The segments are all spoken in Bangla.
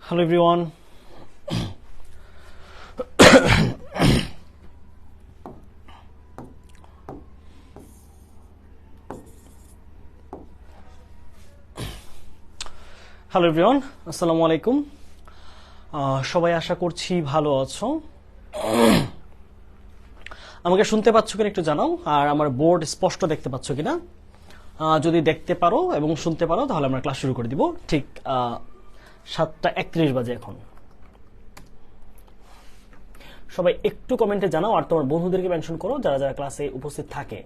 Hello everyone. হ্যালো এভরিওয়ান, আসসালামু আলাইকুম। সবাই আশা করছি ভালো আছো। আমাকে শুনতে পাচ্ছ কিনা একটু জানাও, আর আমার বোর্ড স্পষ্ট দেখতে পাচ্ছ কিনা। যদি দেখতে পারো এবং শুনতে পারো তাহলে আমরা ক্লাস শুরু করে দিব। ঠিক 7:31 বাজে এখন। সবাই একটু কমেন্টে জানাও, আর তোমার বন্ধুদেরকে মেনশন করো যারা যারা ক্লাসে উপস্থিত থাকে।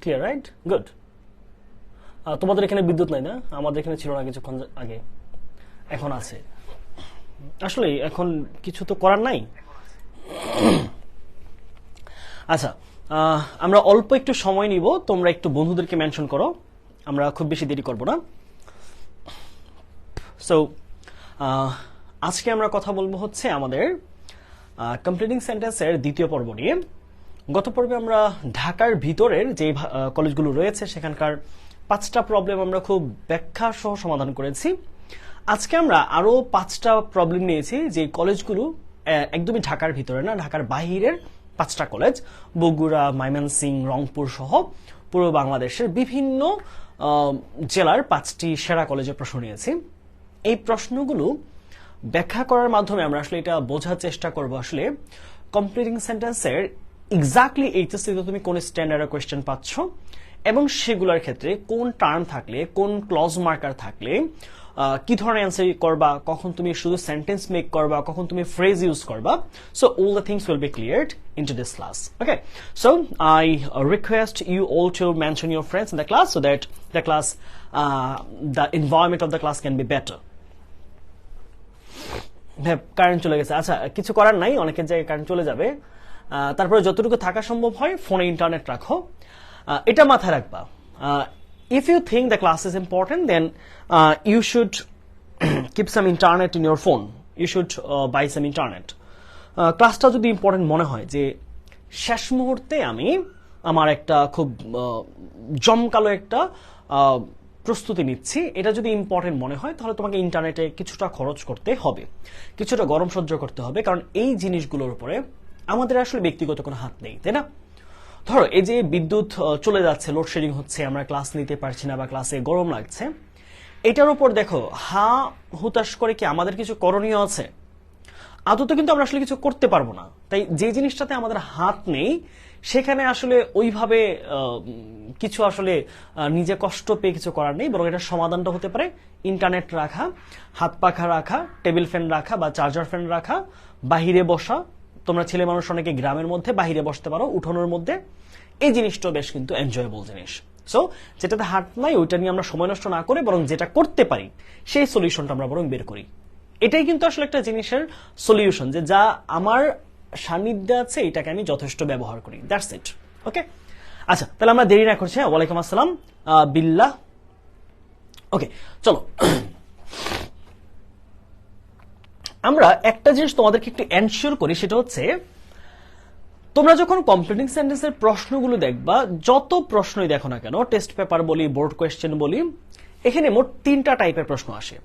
Clear, right? গুড। তোমাদের এখানে বিদ্যুৎ নাই না? আমাদের এখানে ছিল না কিছুক্ষণ আগে, এখন আছে। আসলে এখন কিছু তো করার নাই। আচ্ছা, আমরা অল্প একটু সময় নিব, তোমরা একটু বন্ধুদেরকে মেনশন করো, আমরা খুব বেশি দেরি করব না। সো আজকে আমরা কথা বলবো হচ্ছে আমাদের কমপ্লিটিং সেন্টেন্সের দ্বিতীয় পর্ব নিয়ে। গত পর্বে আমরা ঢাকার ভিতরের যে কলেজগুলো রয়েছে সেখানকার 5টা প্রবলেম আমরা খুব ব্যাখ্যা সহ সমাধান করেছি। আজকে আমরা আরো 5টা প্রবলেম নিয়েছি যে কলেজগুলো একদমই ঢাকার ভিতরে না, ঢাকার বাহিরের 5টা কলেজ, বগুড়া, ময়মনসিংহ, রংপুর সহ পুরো বাংলাদেশের বিভিন্ন জেলার 5টি সেরা কলেজের প্রশ্ন নিয়েছি। এই প্রশ্নগুলো ব্যাখ্যা করার মাধ্যমে আমরা আসলে এটা বোঝার চেষ্টা করব আসলে কমপ্লিটিং সেন্টেন্সের এক্স্যাক্টলি এইচএসসিতে তুমি কোন স্ট্যান্ডার্ডের কোয়েশ্চেন পাচ্ছ এবং সেগুলোর ক্ষেত্রে কোন টার্ম থাকলে, কোন ক্লজ মার্কার থাকলে কি ধরনের অ্যান্সার করবা, কখন তুমি শুধু সেন্টেন্স মেক করবা, কখন তুমি ফ্রেজ ইউজ করবা। So all the things will be cleared in to this class. Okay, so I request you all to mention your friends in the class so that the class, the environment of the class can be better. Current চলে গেছে, আচ্ছা কিছু করার নাই, অনেকের জায়গায় কারেন্ট চলে যাবে। তারপরে যতটুকু থাকা সম্ভব হয় ফোনে ইন্টারনেট রাখো, এটা মাথায় রাখবা। If you think the class is important then you should keep some internet in your phone, you should buy some internet. ক্লাসটা যদি ইম্পর্টেন্ট মনে হয় যে শেষ মুহূর্তে আমি আমার একটা খুব জমকালো একটা প্রস্তুতি নিচ্ছি, এটা যদি ইম্পর্টেন্ট মনে হয় তাহলে তোমাকে ইন্টারনেটে কিছুটা খরচ করতে হবে, কিছুটা গরম সহ্য করতে হবে, কারণ এই জিনিসগুলোর উপরে আমাদের আসলে ব্যক্তিগত কোনো হাত নেই, তাই না? ধরো এই যে বিদ্যুৎ চলে যাচ্ছে, লোডশেডিং হচ্ছে, আমরা ক্লাস নিতে পারছি না বা ক্লাসে গরম লাগছে, এটার উপর দেখো হুতাশ করে কি আমাদের কিছু করণীয় আছে? আদতে কিন্তু আমরা আসলে কিছু করতে পারবো না। তাই যে জিনিসটাতে আমাদের হাত নেই সেখানে আসলে ওইভাবে কিছু আসলে নিজে কষ্ট পেয়ে কিছু করার নেই, বরং এটার সমাধানটা হতে পারে ইন্টারনেট রাখা, হাত পাখা রাখা, টেবিল ফ্যান রাখা বা চার্জার ফ্যান রাখা, বাহিরে বসা। তোমরা ছেলে মানুষ অনেকে গ্রামের মধ্যে বাহিরে বসতে পারো, উঠোনের মধ্যে। এই জিনিসটা বেশ কিন্তু এনজয়েবল জিনিস। সো যেটাতে হাত নাই ওইটা নিয়ে আমরা সময় নষ্ট না করে বরং যেটা করতে পারি সেই সলিউশনটা আমরা বরং বের করি। এটাই কিন্তু আসলে একটা জিনিসের সলিউশন, যে যা আমার সান্নিধ্যে আছে এটাকে আমি যথেষ্ট ব্যবহার করি। That's it. ওকে, আচ্ছা তাহলে আমরা দেরি না করছি। ওয়ালাইকুম আসসালাম বিল্লাহ। ওকে, চলো আমরা একটা জিনিস তোমাদেরকে একটু এনশিওর করি, সেটা হচ্ছে তোমরা যখন কমপ্লিটিং সেন্টেন্সের প্রশ্নগুলো দেখবা, যত প্রশ্নই দেখো না কেন, টেস্ট পেপার বলি, বোর্ড কোয়েশ্চেন বলি, এখানে মোট 3টা টাইপের প্রশ্ন আসে।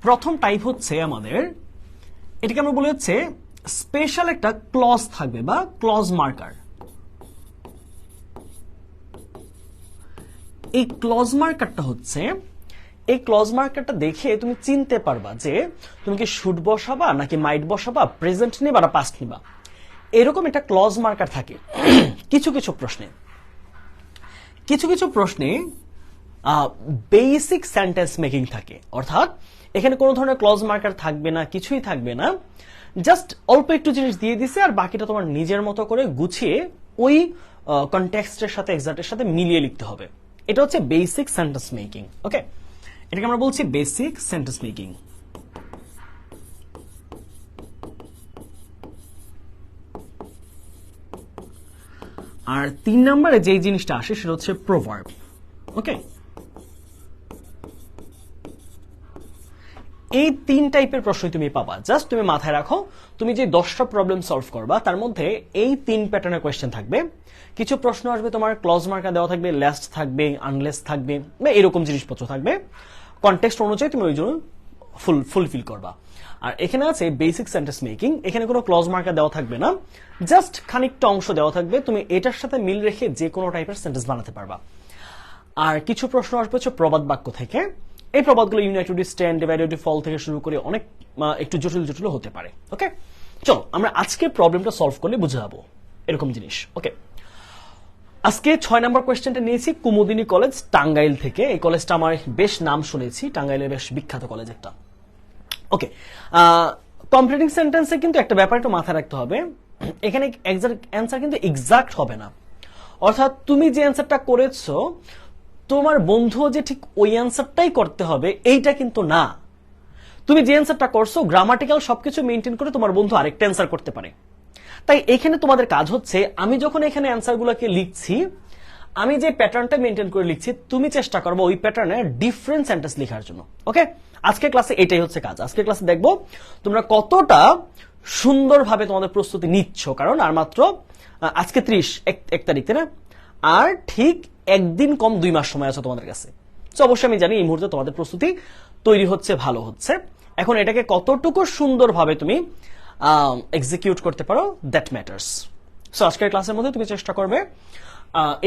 প্রথম টাইপ হচ্ছে আমাদের, এটাকে আমরা বলি হচ্ছে স্পেশাল একটা ক্লজ থাকবে বা ক্লজ মার্কার। এই ক্লজ মার্কারটা হচ্ছে, এই ক্লজ মার্কারটা দেখে তুমি চিনতে পারবা যে তুমি কি শুড বসাবা নাকি মাইট বসাবা, প্রেজেন্ট নিবা না পাস্ট নিবা। এরকম একটা ক্লজ মার্কার থাকে কিছু কিছু প্রশ্নে। কিছু কিছু প্রশ্নে বেসিক সেন্টেন্স মেকিং থাকে, অর্থাৎ এখানে কোনো ধরনের ক্লজ মার্কার থাকবে না, কিছুই থাকবে না, জাস্ট অল্প একটু জিনিস দিয়ে দিছে আর বাকিটা তোমার নিজের মতো করে গুছিয়ে ওই কনটেক্সটের সাথে, এক্সাক্টের সাথে মিলিয়ে লিখতে হবে। এটা হচ্ছে বেসিক সেন্টেন্স মেকিং। ওকে, এটাকে আমরা বলছি বেসিক সেন্টেন্স মেকিং। আর 3 নম্বরে যেই জিনিসটা আসে সেটা হচ্ছে প্রভার্ব। ওকে, এই 3 টাইপের প্রশ্নই তুমি পাবা। জাস্ট তুমি মাথায় রাখো, তুমি যে 10টা প্রবলেম সলভ করবা তার মধ্যে এই 3 প্যাটার্নের কোয়েশ্চেন থাকবে। কিছু প্রশ্ন আসবে তোমার ক্লজ মার্কার দেওয়া থাকবে, লেস্ট থাকবে, আনলেস থাকবে, বা এরকম জিনিসপত্র থাকবে। কনটেক্সট অনুযায়ী তুমি ওই জন্য ফুলফিল করবা। আর এখানে আছে বেসিক সেন্টেন্স মেকিং, এখানে কোনো ক্লজ মার্কার দেওয়া থাকবে না, জাস্ট খানিকটা অংশ দেওয়া থাকবে, তুমি এটার সাথে মিল রেখে যে কোনো টাইপের সেন্টেন্স বানাতে পারবা। আর কিছু প্রশ্ন আসবে হচ্ছে প্রবাদ বাক্য থেকে। এই প্রবাদগুলো ইউনাইটেড স্ট্যান্ড, ডিভাইডেড ফল থেকে শুরু করে অনেক একটু জটিল জটিল হতে পারে। ওকে, চলো আমরা আজকে প্রবলেমটা সলভ করলে বুঝে যাবো এরকম জিনিস। ওকে, আজকে 6 নম্বর কোয়েশ্চেনটা নিয়েছি কুমুদিনী কলেজ টাঙ্গাইল থেকে। এই কলেজটা আমার বেশ নাম শুনেছি, টাঙ্গাইলের বেশ বিখ্যাত কলেজ একটা। ওকে, কমপ্লিটিং সেন্টেন্সে কিন্তু একটা ব্যাপার একটু মাথায় রাখতে হবে, এখানে অ্যান্সার কিন্তু এক্সাক্ট হবে না। অর্থাৎ তুমি যে অ্যান্সারটা করেছো তোমার বন্ধু যে ঠিক ওই অ্যান্সারটাই করতে হবে এইটা কিন্তু না। তুমি যে অ্যান্সারটা করছো গ্রামাটিক্যাল সবকিছু মেনটেন করে তোমার বন্ধু আরেকটা অ্যান্সার করতে পারে। তাই এখানে তোমাদের কাজ হচ্ছে, আমি যখন এখানে অ্যান্সারগুলোকে লিখছি আমি যে প্যাটার্নটা মেনটেন করে লিখছি, তুমি চেষ্টা করবো ওই প্যাটার্নে ডিফারেন্ট সেন্টেন্স লেখার জন্য। ওকে, আজকে ক্লাসে এটাই হচ্ছে কাজ। আজকে ক্লাসে দেখবো তোমরা কতটা সুন্দরভাবে তোমাদের প্রস্তুতি নিচ্ছ, কারণ আর মাত্র আজকে 31 তারিখ, তাই না? আর ঠিক একদিন কম 2 মাস সময় আছে তোমাদের কাছে। তো অবশ্যই আমি জানি এই মুহূর্তে তোমাদের প্রস্তুতি তৈরি হচ্ছে, ভালো হচ্ছে। এখন এটাকে কতটুকু সুন্দরভাবে তুমি এক্সিকিউট করতে পারো, দ্যাট ম্যাটার্স। সো আজকের ক্লাসের মধ্যে তুমি চেষ্টা করবে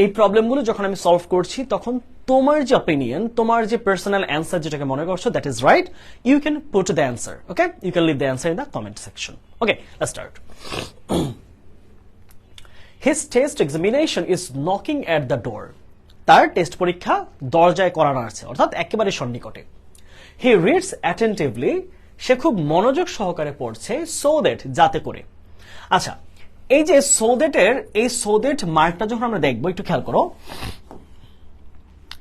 এই প্রবলেমগুলো যখন আমি সলভ করছি তখন তোমার যে অপিনিয়ন, তোমার যে পার্সোনাল অ্যান্সার যেটাকে মনে করছো that is right, you can put the answer. Okay, you can leave the answer in the comment section. Okay, let's start. His test examination is knocking at the door. তার টেস্ট পরীক্ষা দরজায় করা নাড়ছে, অর্থাৎ একেবারে সন্নিকটে। He reads attentively. সে খুব মনোযোগ সহকারে পড়ছে, so that যাতে করে। আচ্ছা, এই যে so that এর এই so that মার্কটা যখন আমরা দেখবো একটু খেয়াল করো,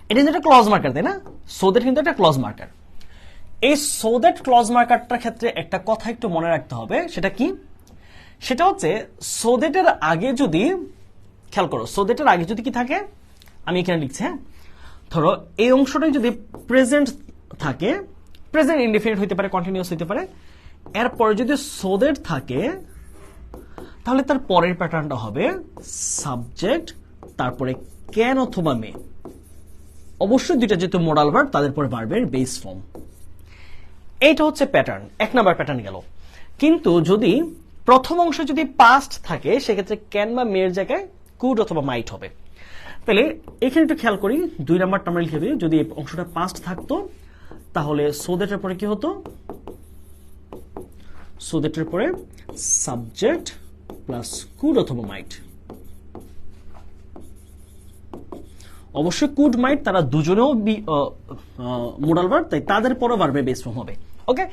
এটা কিন্তু একটা ক্লজ মার্কার, তাই না? so that কিন্তু একটা ক্লজ মার্কার। এই so that ক্লজ মার্কারটার ক্ষেত্রে একটা কথা একটু মনে রাখতে হবে, সেটা কি? সেটা হচ্ছে so that এর আগে যদি খেয়াল করো, so that এর আগে যদি কি থাকে, আমি এখানে লিখছি, হ্যাঁ, ধরো এই অংশটাই যদি প্রেজেন্ট থাকে, প্রেজেন্ট ইনডিফিনিট হইতে পারে, কন্টিনিউয়াস হইতে পারে, এরপরে যদি so that থাকে তাহলে তার পরের প্যাটার্নটা হবে সাবজেক্ট, তারপরে ক্যান অথবা মে। অবশ্যই দুইটা যেহেতু মোডাল ভার্ব, তাদের পরে ভার্বের বেস ফর্ম। এইটা হচ্ছে প্যাটার্ন, 1 নাম্বার প্যাটার্ন গেল। কিন্তু যদি প্রথম অংশ যদি পাস্ট থাকে সেক্ষেত্রে ক্যান বা মেয়ের জায়গায় কুড অথবা মাইট হবে। তাহলে এখানে একটু খেয়াল করি, 2 নাম্বারটা আমরা লিখে দিই। যদি এই অংশটা পাস্ট থাকতো তাহলে so that এর পরে কি হতো? so that এর পরে সাবজেক্ট প্লাস কুড অথবা মাইট। অবশ্যই কুড মাইট তারা দুজনেও মোডাল ভার্ব, তাই তাদের পরে ভার্বের বেস ফর্ম হবে। ওকে,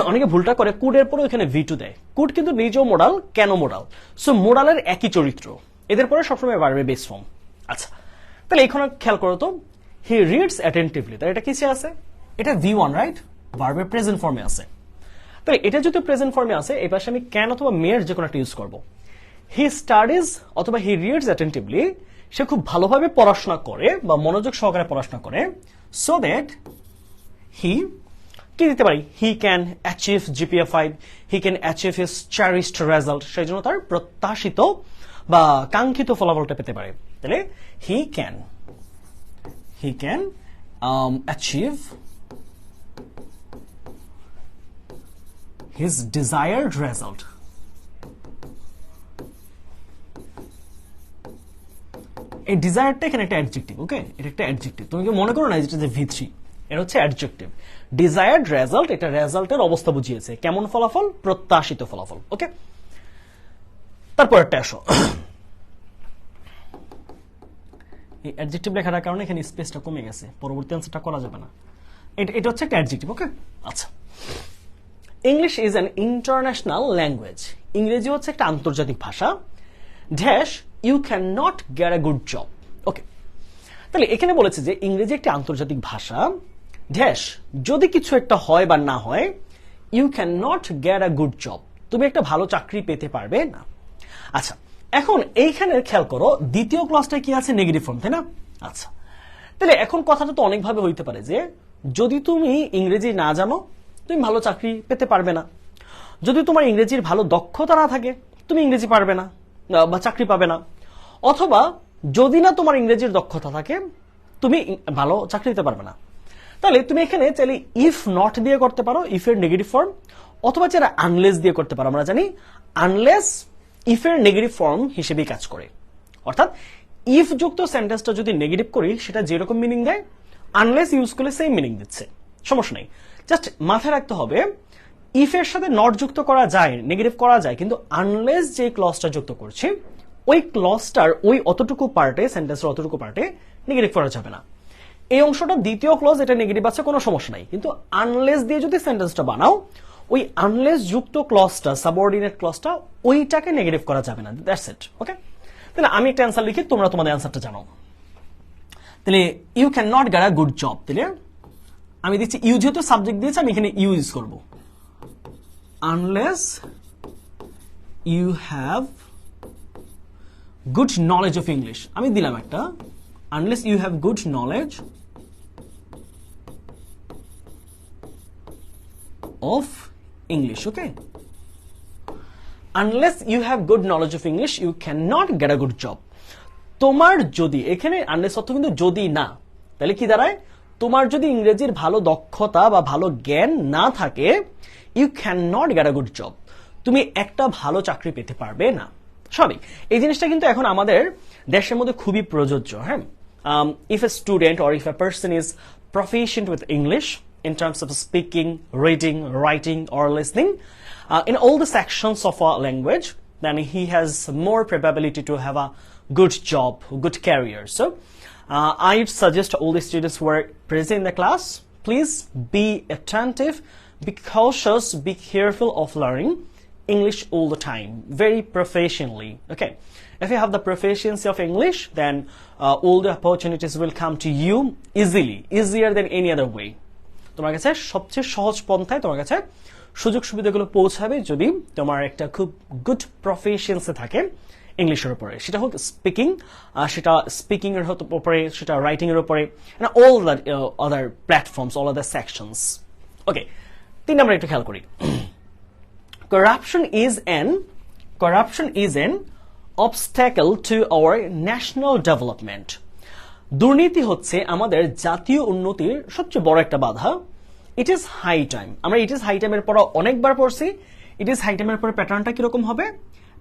অনেকে ভুলটা করে কুডের পরে ওখানে V2 দেয়। কুড কিন্তু নিজেও মোডাল, কেন মোডাল? সো মোডালের একই চরিত্র, এদের পরে সবসময় ভার্বের বেস ফর্ম। আচ্ছা, তাহলে এখানে খেয়াল করো তো, হি রিডস অ্যাটেন্টিভলি, তাহলে এটা কিসে আছে? এটা V1, রাইট? ভার্বের প্রেজেন্ট ফর্মে আছে। তাহলে এটা যদি প্রেজেন্ট ফর্মে আছে, এই পাশে আমি ক্যান অথবা মেয়ের যে কোনো একটা ইউজ করবো। হি স্টাডিজ অথবা হি রিডস অ্যাটেন্টিভলি, সে খুব ভালোভাবে পড়াশোনা করে বা মনোযোগ সহকারে পড়াশোনা করে, সো দ্যাট হি কি দিতে পারি? He can achieve GPA 5, he can achieve his cherished result, সেই জন্য তার প্রত্যাশিত বা কাঙ্ক্ষিত ফলাফলটা পেতে পারে। তাহলে he can achieve his desired result. এই ডিজায়ারটা এখানে একটা অ্যাডজেক্টিভ। ওকে, এটা একটা অ্যাডজেক্টিভ, তুমি কি মনে করো না যেটা যে V3, এটা হচ্ছে অ্যাডজেক্টিভ। ডিজায়ার্ড রেজাল্ট, এটা রেজাল্টের অবস্থা বুঝিয়েছে, কেমন ফলাফল? প্রত্যাশিত ফলাফল। ওকে, তারপরটা আসো, এই অ্যাডজেক্টিভ লেখার কারণে এখানে স্পেসটা কমে গেছে, পরবর্তী অ্যান্সারটা করা যাবে না। এটা হচ্ছে একটা অ্যাডজেক্টিভ। ওকে, আচ্ছা, English is an international language, ইংরেজি হচ্ছে একটা আন্তর্জাতিক ভাষা। Dash you can not get a good job. Okay, তাহলে এখানে বলেছে যে ইংরেজি একটি আন্তর্জাতিক ভাষা ড্যাশ যদি কিছু একটা হয় বা না হয় you can not get a good job, তুমি একটা ভালো চাকরি পেতে পারবে না। আচ্ছা, এখন এইখানে খেয়াল করো দ্বিতীয় ক্লজটা কি আছে, নেগেটিভ ফর্ম, তাই না? আচ্ছা, তাহলে এখন কথাটা তো অনেকভাবে হইতে পারে যে যদি তুমি ইংরেজি না জানো তুমি ভালো চাকরি পেতে পারবে না, যদি তোমার ইংরেজির ভালো দক্ষতা না থাকে তুমি ইংরেজি পারবে না বা চাকরি পাবে না, অথবা যদি না তোমার ইংরেজির দক্ষতা থাকে তুমি ভালো চাকরি দিতে পারবে না। তাহলে তুমি এখানে চাইলে ইফ নট দিয়ে করতে পারো, ইফ এর নেগেটিভ ফর্ম, অথবা চাইলে আনলেস দিয়ে করতে পারো। আমরা জানি আনলেস ইফ এর নেগেটিভ ফর্ম হিসেবেই কাজ করে, অর্থাৎ ইফ যুক্ত সেন্টেন্সটা যদি নেগেটিভ করি সেটা যেরকম মিনিং দেয় আনলেস ইউজ করলে সেম মিনিং দিচ্ছে, সমস্যা নেই। জাস্ট মাথায় রাখতে হবে ইফ এর সাথে নট যুক্ত করা যায়, নেগেটিভ করা যায়, কিন্তু আনলেস যে ক্লজটা যুক্ত করছি ওই ক্লজটার ওই অতটুকু পার্টে, সেন্টেন্সের অতটুকু পার্টে নেগেটিভ করা যাবে না। এই অংশটা দ্বিতীয় ক্লজ, এটা নেগেটিভ আছে কোনো সমস্যা নাই, কিন্তু আনলেস দিয়ে যদি সেন্টেন্সটা বানাও ওই আনলেস যুক্ত ক্লজটা, সাবঅর্ডিনেট ক্লজটা, ওইটাকে নেগেটিভ করা যাবে না। দ্যাটস ইট, ওকে? তাহলে আমি একটা অ্যান্সার লিখি, তোমরা তোমাদের অ্যান্সারটা জানো। তাহলে you can not get a good job, তাহলে আমি দিচ্ছি ইউ, যেহেতু সাবজেক্ট দিয়েছে আমি এখানে ইউ ইউজ করব, unless you have good knowledge of English, আমি দিলাম একটা unless you have good knowledge of English, okay? Unless you have good knowledge of English you can not get a good job. তোমার যদি, এখানে আনলেস অর্থ কিন্তু যদি না, তাহলে কি দাঁড়ায়, তোমার যদি ইংরেজির ভালো দক্ষতা বা ভালো জ্ঞান না থাকে you can not get a good job, তুমি একটা ভালো চাকরি পেতে পারবে না। সবই এই জিনিসটা কিন্তু এখন আমাদের দেশের মধ্যে খুবই প্রযোজ্য। হ্যাঁ, if a student or if a person is proficient with English in terms of speaking, reading, writing or listening in all the sections of a language, then he has more probability to have a good job, good career. So I suggest all the students who are present in the class, please be attentive, be cautious, be careful of learning English all the time, very professionally. Okay, if you have the proficiency of English, then all the opportunities will come to you easily, easier than any other way. তোমার কাছে সবচেয়ে সহজ পন্থায় তোমার কাছে সুযোগ সুবিধাগুলো পৌঁছাবে যদি তোমার একটা খুব গুড প্রফিশিয়েন্সি থাকে ইংলিশের উপরে, সেটা হোক স্পিকিং, সেটা স্পিকিং এর উপরে, সেটা রাইটিং এর উপরে, all the other platforms, all other sections. Okay, 3 number একটু খেয়াল করি। Corruption is an obstacle to our national development. দুর্নীতি হচ্ছে আমাদের জাতীয় উন্নতির সবচেয়ে বড় একটা বাধা। ইট ইজ হাই টাইম, আমরা ইট ইজ হাই টাইমের পর অনেকবার পড়ছি। ইট ইজ হাই টাইমের পরে প্যাটার্নটা কিরকম হবে?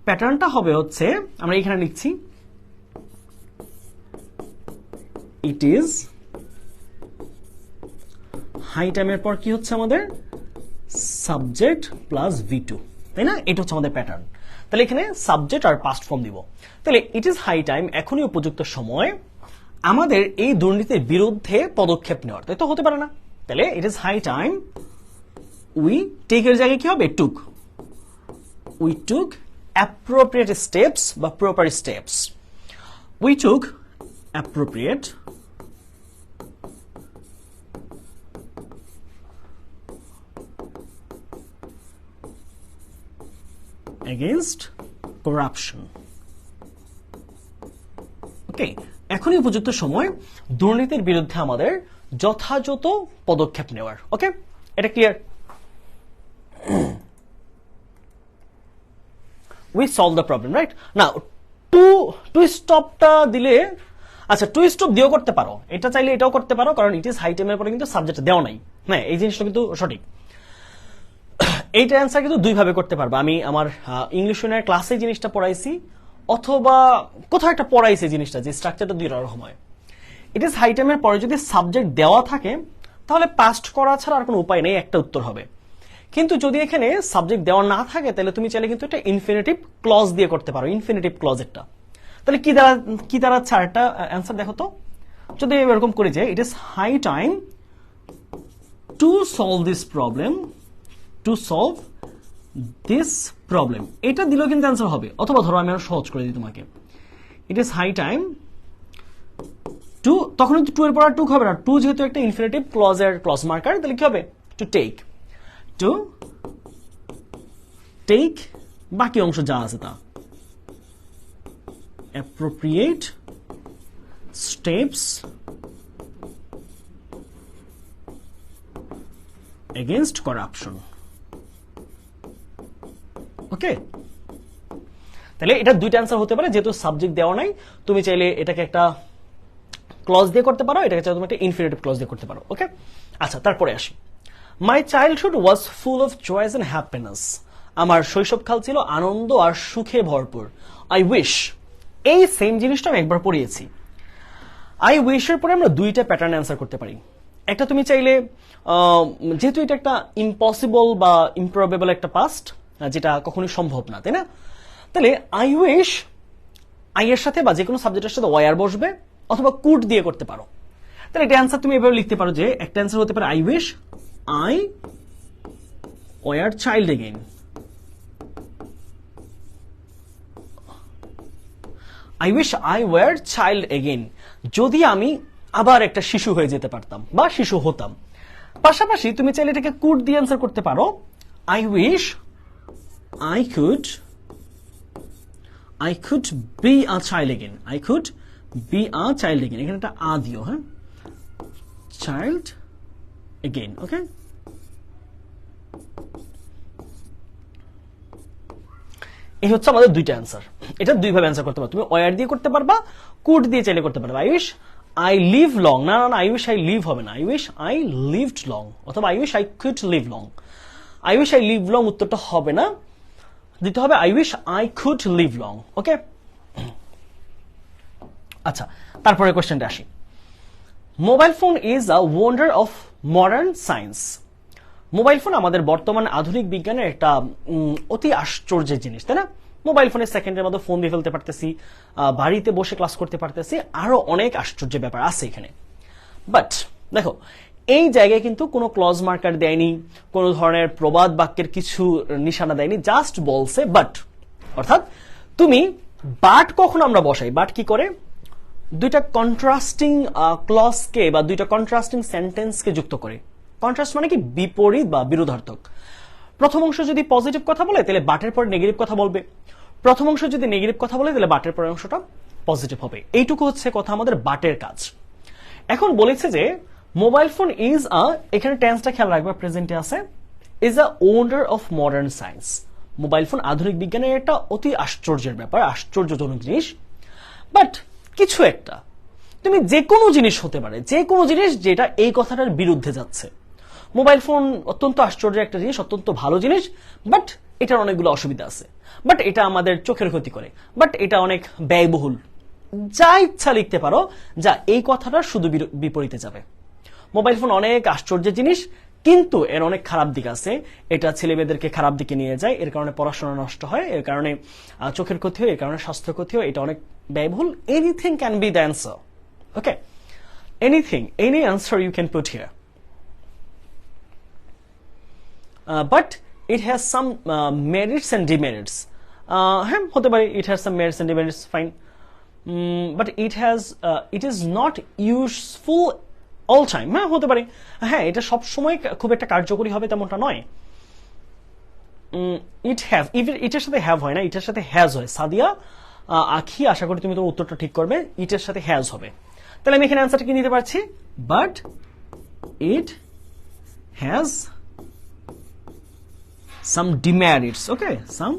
প্যাটার্নটা হবে হচ্ছে, আমরা এখানে লিখছি ইট ইজ হাই টাইমের পর কি হচ্ছে আমাদের সাবজেক্ট প্লাস V2, তাই না? এটা হচ্ছে আমাদের প্যাটার্ন। তাহলে এখানে সাবজেক্ট আর পাস্ট ফর্ম দিব। তাহলে ইট ইজ হাই টাইম, এখনই উপযুক্ত সময় আমাদের এই দুর্নীতির বিরুদ্ধে পদক্ষেপ নেওয়ার, তাই তো হতে পারে না? তাহলে it is high time we take এর জায়গায় কি হবে? Took. We took appropriate steps বা proper steps. We took appropriate against corruption. Okay, এখনই উপযুক্ত সময় দুর্নীতির বিরুদ্ধে আমাদের যথাযথ পদক্ষেপ নেওয়ার। ওকে, এটা clear? we solve the problem, right? now to স্টপটা দিলে, আচ্ছা টু স্টপ দিয়েও করতে পারো, এটা চাইলে এটাও করতে পারো, কারণ ইট ইজ হাই টাইমের পরে কিন্তু সাবজেক্ট দেওয়া নাই। হ্যাঁ, এই জিনিসটা কিন্তু সঠিক। এইটা অ্যান্সার কিন্তু 2 ভাবে করতে পারবো। আমি আমার ইংলিশ ইউনিয়নের ক্লাসে জিনিসটা পড়াইছি, অথবা কোথাও একটা পড়াইছি জিনিসটা, যে স্ট্রাকচারটা 2 রকম হয়। ইট ইজ হাই টাইমের পরে যদি সাবজেক্ট দেওয়া থাকে তাহলে পাস্ট করা ছাড়া আর কোনো উপায় নেই, একটা উত্তর হবে। কিন্তু যদি এখানে সাবজেক্ট দেওয়া না থাকে তাহলে তুমি চাইলে কিন্তু এটা ইনফিনিটিভ ক্লজ দিয়ে করতে পারো, ইনফিনিটিভ ক্লজ একটা। তাহলে কি দাঁড়াচ্ছে আরেকটা অ্যান্সার দেখো তো, যদি এরকম করি যে it is high time to solve this problem, to solve this problem, এটা দিলেও কিন্তু অ্যান্সার হবে। অথবা ধরো আমি আরো সহজ করে দিই তোমাকে, it is high time to, তখন কিন্তু টু এর পর আর টু হবে না, টু যেহেতু একটা ইনফিনিটিভ ক্লজের ক্লজ মার্কার, তাহলে কি হবে টু টেক, টু টেক বাকি অংশ যা আছে তা, appropriate steps against corruption. ওকে, তাহলে এটা দুইটা অ্যান্সার হতে পারে, যেহেতু সাবজেক্ট দেওয়া নাই তুমি চাইলে এটাকে একটা ক্লজ দিয়ে করতে পারো, এটাকে চাইলে তুমি একটা ইনফিনিটিভ ক্লজ দিয়ে করতে পারো। ওকে, আচ্ছা তারপরে আসি। My childhood was full of joys and happiness, আমার শৈশবকাল ছিল আনন্দ আর সুখে ভরপুর। আই উইশ, এই সেম জিনিসটা আমি একবার পড়িয়েছি। আই উইশের পরে আমরা দুইটা প্যাটার্ন অ্যান্সার করতে পারি। একটা তুমি চাইলে, যেহেতু এটা একটা ইম্পসিবল বা ইমপ্রবেবল একটা পাস্ট, যেটা কখনোই সম্ভব না, তাই না? তাহলে আই উইশ, আই এর সাথে বা যে কোনো সাবজেক্টের সাথে ওয়ার বসবে, অথবা কুড দিয়ে করতে পারো। তাহলে এটা অ্যান্সার তুমি এভাবে লিখতে পারো যে একটা অ্যান্সার হতে পারে I wish I were child again, I wish I were child again, যদি আমি আবার একটা শিশু হয়ে যেতে পারতাম বা শিশু হতাম। পাশাপাশি তুমি চাইলে এটাকে কুড দিয়ে অ্যান্সার করতে পারো, I wish I could be a child again, I could be a child again, এখানে একটা আ দিও, হ্যাঁ, চাইল্ড এগেইন। ওকে, এই হচ্ছে আমাদের দুইটা অ্যান্সার। এটা দুইভাবে অ্যান্সার করতে পারো, তুমি ওয়ার দিয়ে করতে পারবা, কুড দিয়ে চাইলে করতে পারবা। I wish I live long, না না, আই উইশ আই লিভ হবে না, I wish I lived long, অথবা I wish I could live long. I wish I live long উত্তরটা হবে না, দিতে হবে I wish I could live long. Okay, আচ্ছা তারপরে কোয়েশ্চেনটা আসি। Mobile phone is a wonder of modern science, mobile phone আমাদের বর্তমান আধুনিক বিজ্ঞানের একটা অতি আশ্চর্যের জিনিস, তাই না? মোবাইল ফোনে সেকেন্ডের মধ্যে ফোন দিয়ে ফেলতে পারতেছি, বাড়িতে বসে ক্লাস করতে পারতেছি, আরো অনেক আশ্চর্যের ব্যাপার আছে এখানে। বাট দেখো, এই জায়গায় কিন্তু কোনো ক্লজ মার্কার দেয়নি, কোনো ধরনের প্রবাদ বাক্যের কিছু নিশানা দেয়নি, জাস্ট বলছে বাট। অর্থাৎ তুমি বাট কখন আমরা বসাই, বাট কি করে দুইটা কন্ট্রাস্টিং ক্লজকে বা দুইটা কন্ট্রাস্টিং সেন্টেন্সকে যুক্ত করে। কন্ট্রাস্ট মানে কি বিপরীত বা বিরোধার্থক। প্রথম অংশ যদি পজিটিভ কথা বলে তাহলে বাটের পরে নেগেটিভ কথা বলবে, প্রথম অংশ যদি নেগেটিভ কথা বলে তাহলে বাটের পরের অংশটা পজিটিভ হবে। এইটুকু হচ্ছে কথা আমাদের বাটের কাজ। এখন বলেছে যে মোবাইল ফোন ইজ আ, এখানে টেন্সটা খেয়াল রাখবে, প্রেজেন্টে আছে, is a wonder of modern science, mobile phone আধুনিক বিজ্ঞানের একটা অতি আশ্চর্যের ব্যাপার, আশ্চর্যজনক জিনিস। বাট কিছু একটা, তুমি যে কোনো জিনিস হতে পারে, যে কোনো জিনিস যেটা এই কথাটার বিরুদ্ধে যাচ্ছে। মোবাইল ফোন অত্যন্ত আশ্চর্যের একটা জিনিস, অত্যন্ত ভালো জিনিস, বাট এটার অনেকগুলো অসুবিধা আছে, বাট এটা আমাদের চোখের ক্ষতি করে, বাট এটা অনেক ব্যয়বহুল, যা ইচ্ছা লিখতে পারো যা এই কথাটা শুধু বিপরীতে যাবে। মোবাইল ফোন অনেক আশ্চর্যের জিনিস, কিন্তু এর অনেক খারাপ দিক আছে। এটা ছেলে মেয়েদেরকে খারাপ দিকে নিয়ে যায়, এর কারণে পড়াশোনা নষ্ট হয়, এর কারণে চোখের ক্ষতি হয়, এর কারণে স্বাস্থ্য ক্ষতি হয়, এটা অনেক ব্যয়বহুল। Anything can be the answer. Okay, anything, any answer you can put here, but it has some merits and demerits. হ্যাঁ, হতে পারে it has some merits and demerits, fine, but it is not useful all time. হ্যাঁ, হতে পারে, হ্যাঁ এটা সবসময় খুব একটা কার্যকরী হবে তেমনটা নয়। ইট হ্যাভ, ইটের সাথে হ্যাভ হয় না, ইটের সাথে হ্যাজ হয়। সাদিয়া আখি, আশা করি তুমি তোমার উত্তরটা ঠিক করবে, ইটের সাথে হ্যাজ হবে। তাহলে আমি এখানে অ্যান্সারটা কি নিতে পারছি, but it has some demerits. Okay, some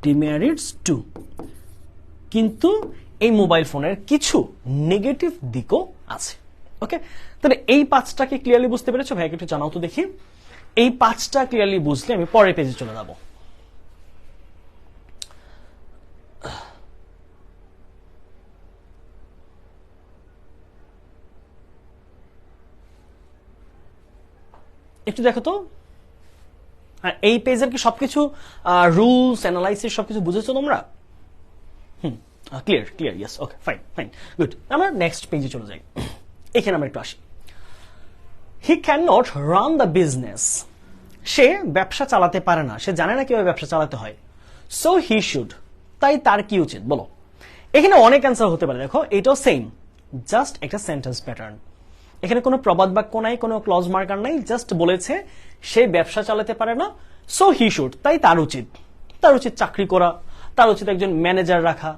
demerits too, কিন্তু এই মোবাইল ফোনের কিছু নেগেটিভ দিকও আছে। ওকে, তাহলে এই পাঁচটাকে ক্লিয়ারলি বুঝতে পেরেছো? ভাই একটু জানাও তো দেখি। এই পাঁচটা ক্লিয়ারলি বুঝলে আমি পরের পেজে চলে যাব। একটু দেখো তো, এই পেজের কি সবকিছু রুলস অ্যানালাইসিস সবকিছু বুঝেছো তোমরা? Clear, clear, yes, okay, fine, fine, good. আমরা নেক্সট পেজে চলে যাই। এখানে আমরা একটু আসি। He can not run the business, সে ব্যবসা চালাতে পারে না, সে জানে না কিভাবে ব্যবসা চালাতে হয়। সো হি শুড, তাই তার কি উচিত বলো? এখানে অনেক অ্যান্সার হতে পারে, দেখো এটাও সেম, জাস্ট একটা সেন্টেন্স প্যাটার্ন। এখানে কোনো প্রবাদ বাক্য নাই, কোনো ক্লজ মার্কার নাই, জাস্ট বলেছে সে ব্যবসা চালাতে পারে না, সো হি শুড, তাই তার উচিত চাকরি করা, তার উচিত একজন ম্যানেজার রাখা,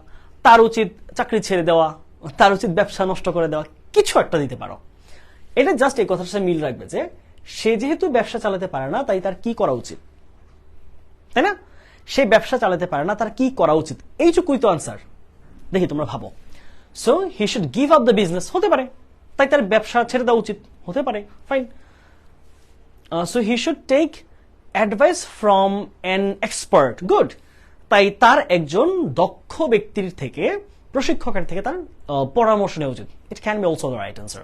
তার উচিত চাকরি ছেড়ে দেওয়া, তার উচিত ব্যবসা নষ্ট করে দেওয়া, কিছু একটা দিতে পারো। এটা জাস্ট এই কথার সাথে মিল রাখবে যে সে যেহেতু ব্যবসা চালাতে পারে না, তাই তার কি করা উচিত, তাই না? সে ব্যবসা চালাতে পারে না, তার কি করা উচিত, এইটুকুই তো আনসার। দেখি তোমরা ভাবো, so he should give up the business, হতে পারে, তাই তার ব্যবসা ছেড়ে দেওয়া উচিত, হতে পারে, fine. So he should take advice from an expert, good, তাই তার একজন দক্ষ ব্যক্তির থেকে, প্রশিক্ষকের থেকে তার পরামর্শ নেওয়া উচিত। It can be also the right answer.